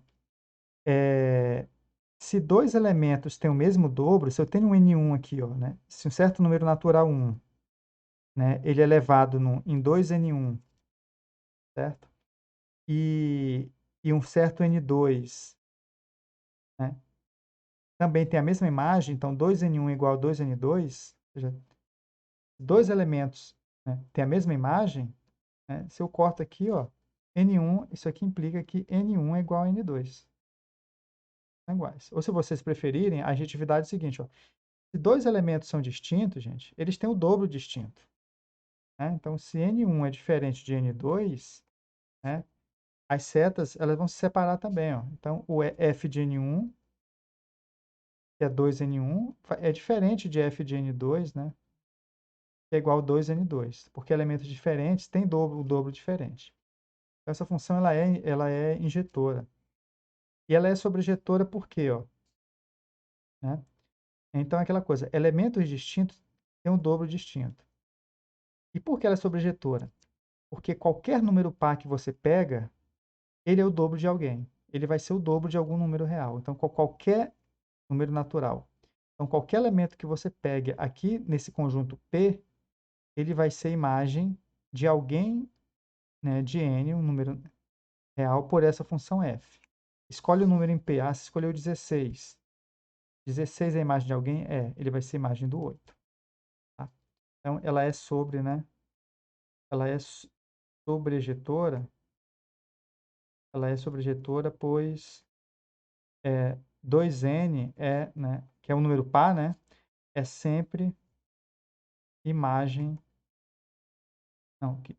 se dois elementos têm o mesmo dobro, se eu tenho um n1 aqui, ó, né, se um certo número natural 1, né, ele é elevado em 2n1, certo? E um certo n2, né, também tem a mesma imagem, então 2n1 igual a 2n2, ou seja, dois elementos, né, têm a mesma imagem, né, se eu corto aqui, ó, n1, isso aqui implica que n1 é igual a n2. São iguais. Ou se vocês preferirem, a adjetividade é o seguinte, ó, se dois elementos são distintos, gente, eles têm o dobro distinto. Né? Então, se n1 é diferente de n2, né, as setas elas vão se separar também. Ó. Então, o f de n1, que é 2n1, é diferente de f de n2, né, que é igual a 2n2, porque elementos diferentes têm o dobro diferente. Então, essa função ela é injetora. E ela é sobrejetora por quê? Ó, né? Então, é aquela coisa, elementos distintos têm um dobro distinto. E por que ela é sobrejetora? Porque qualquer número par que você pega, ele é o dobro de alguém. Ele vai ser o dobro de algum número real. Então, qualquer número natural. Então, qualquer elemento que você pegue aqui nesse conjunto P, ele vai ser imagem de alguém, né, de n, um número real, por essa função f. Escolhe o número em P. Ah, você escolheu 16. 16 é a imagem de alguém? É. Ele vai ser a imagem do 8. Tá? Então, ela é sobre, né? Ela é sobrejetora. Ela é sobrejetora, pois 2n né, que é um número par, né, é sempre imagem, não, vou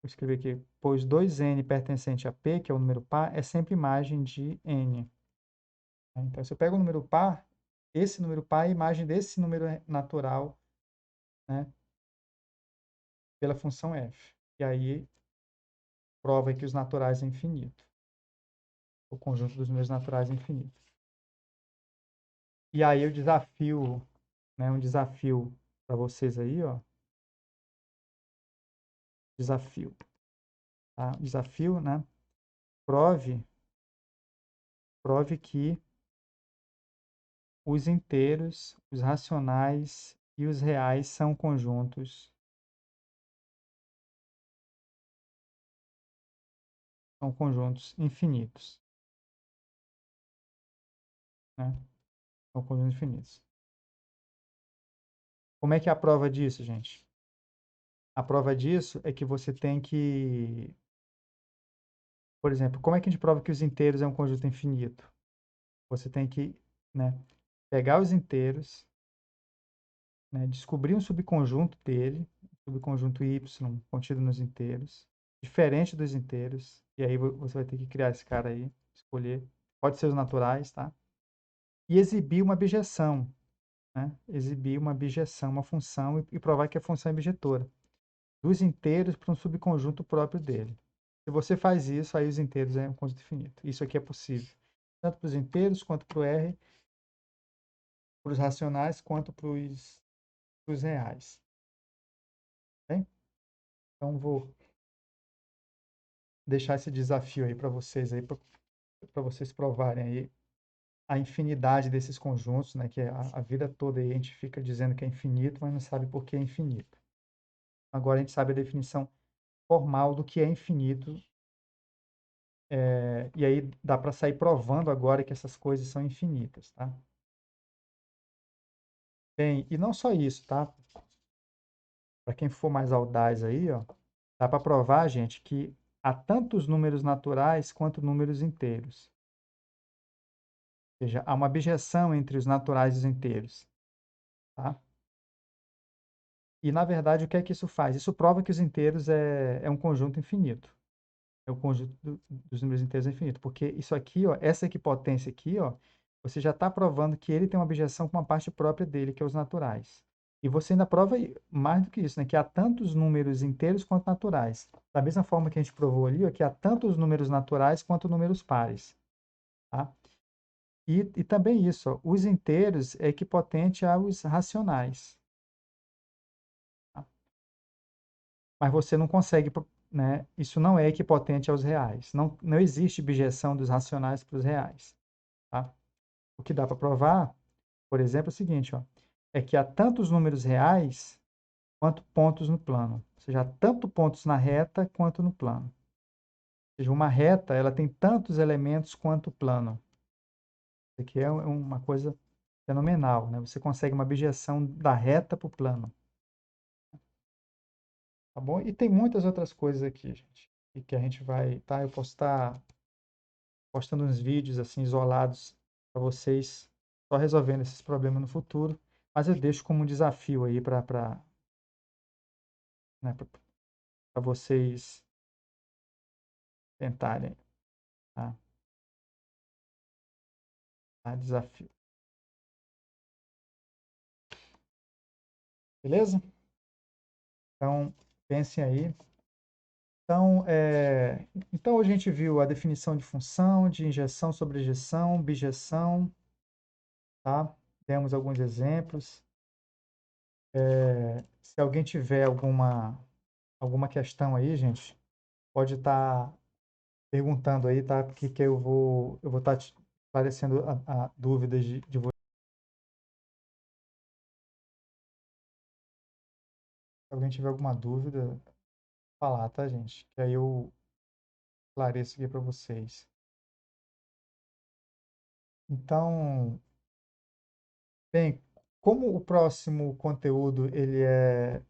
escrever aqui, pois 2n pertencente a P, que é o número par, é sempre imagem de n. Então, se eu pego o número par, esse número par é imagem desse número natural, né, pela função f. E aí, prova que os naturais é infinito. o conjunto dos números naturais infinitos. E aí o desafio, né, um desafio para vocês aí, ó, desafio, tá? Desafio, né? Prove que os inteiros, os racionais e os reais são conjuntos infinitos, né? São conjuntos infinitos. Como é que é a prova disso, gente? A prova disso é que você tem que, por exemplo, como é que a gente prova que os inteiros é um conjunto infinito? Você tem que, né, pegar os inteiros, né, descobrir um subconjunto dele, subconjunto y contido nos inteiros, diferente dos inteiros, e aí você vai ter que criar esse cara aí, escolher, pode ser os naturais, tá? E exibir uma bijeção, né? Exibir uma bijeção, uma função e provar que a função é bijetora dos inteiros para um subconjunto próprio dele. Se você faz isso, aí os inteiros é um conjunto infinito. Isso aqui é possível, tanto para os inteiros quanto para o R, para os racionais quanto para os reais. Bem? Então vou deixar esse desafio aí para vocês aí para vocês provarem aí a infinidade desses conjuntos, né? Que a vida toda aí a gente fica dizendo que é infinito, mas não sabe por que é infinito. Agora a gente sabe a definição formal do que é infinito, e aí dá para sair provando agora que essas coisas são infinitas, tá? Bem, e não só isso, tá? Para quem for mais audaz aí, ó, dá para provar, gente, que há tantos números naturais quanto números inteiros. Ou seja, há uma bijeção entre os naturais e os inteiros, tá? E, na verdade, o que é que isso faz? Isso prova que os inteiros é um conjunto infinito. É o conjunto dos números inteiros é infinito. Porque isso aqui, ó, essa equipotência aqui, ó, você já está provando que ele tem uma bijeção com uma parte própria dele, que é os naturais. E você ainda prova mais do que isso, né? Que há tantos números inteiros quanto naturais. Da mesma forma que a gente provou ali, ó, que há tantos números naturais quanto números pares. Tá? E também isso, ó, os inteiros é equipotente aos racionais. Tá? Mas você não consegue, né? Isso não é equipotente aos reais. Não existe bijeção dos racionais para os reais. Tá? O que dá para provar, por exemplo, é o seguinte, ó, é que há tantos números reais quanto pontos no plano. Ou seja, há tanto pontos na reta quanto no plano. Ou seja, uma reta ela tem tantos elementos quanto o plano. Isso aqui é uma coisa fenomenal, né? Você consegue uma bijeção da reta para o plano. Tá bom? E tem muitas outras coisas aqui, gente, e que a gente vai, tá? Eu posso estar postando uns vídeos assim isolados para vocês só resolvendo esses problemas no futuro, mas eu deixo como um desafio aí para né, para vocês tentarem, tá? Tá? Desafio. Beleza? Então, pensem aí. Então, então, hoje a gente viu a definição de função, de injeção, sobrejeção, bijeção, tá? Temos alguns exemplos. Se alguém tiver alguma questão aí, gente, pode estar perguntando aí, tá? Porque que eu vou estar esclarecendo a dúvidas de vocês. Se alguém tiver alguma dúvida, falar, tá, gente? Que aí eu esclareço aqui para vocês. Então, bem, como o próximo conteúdo ele é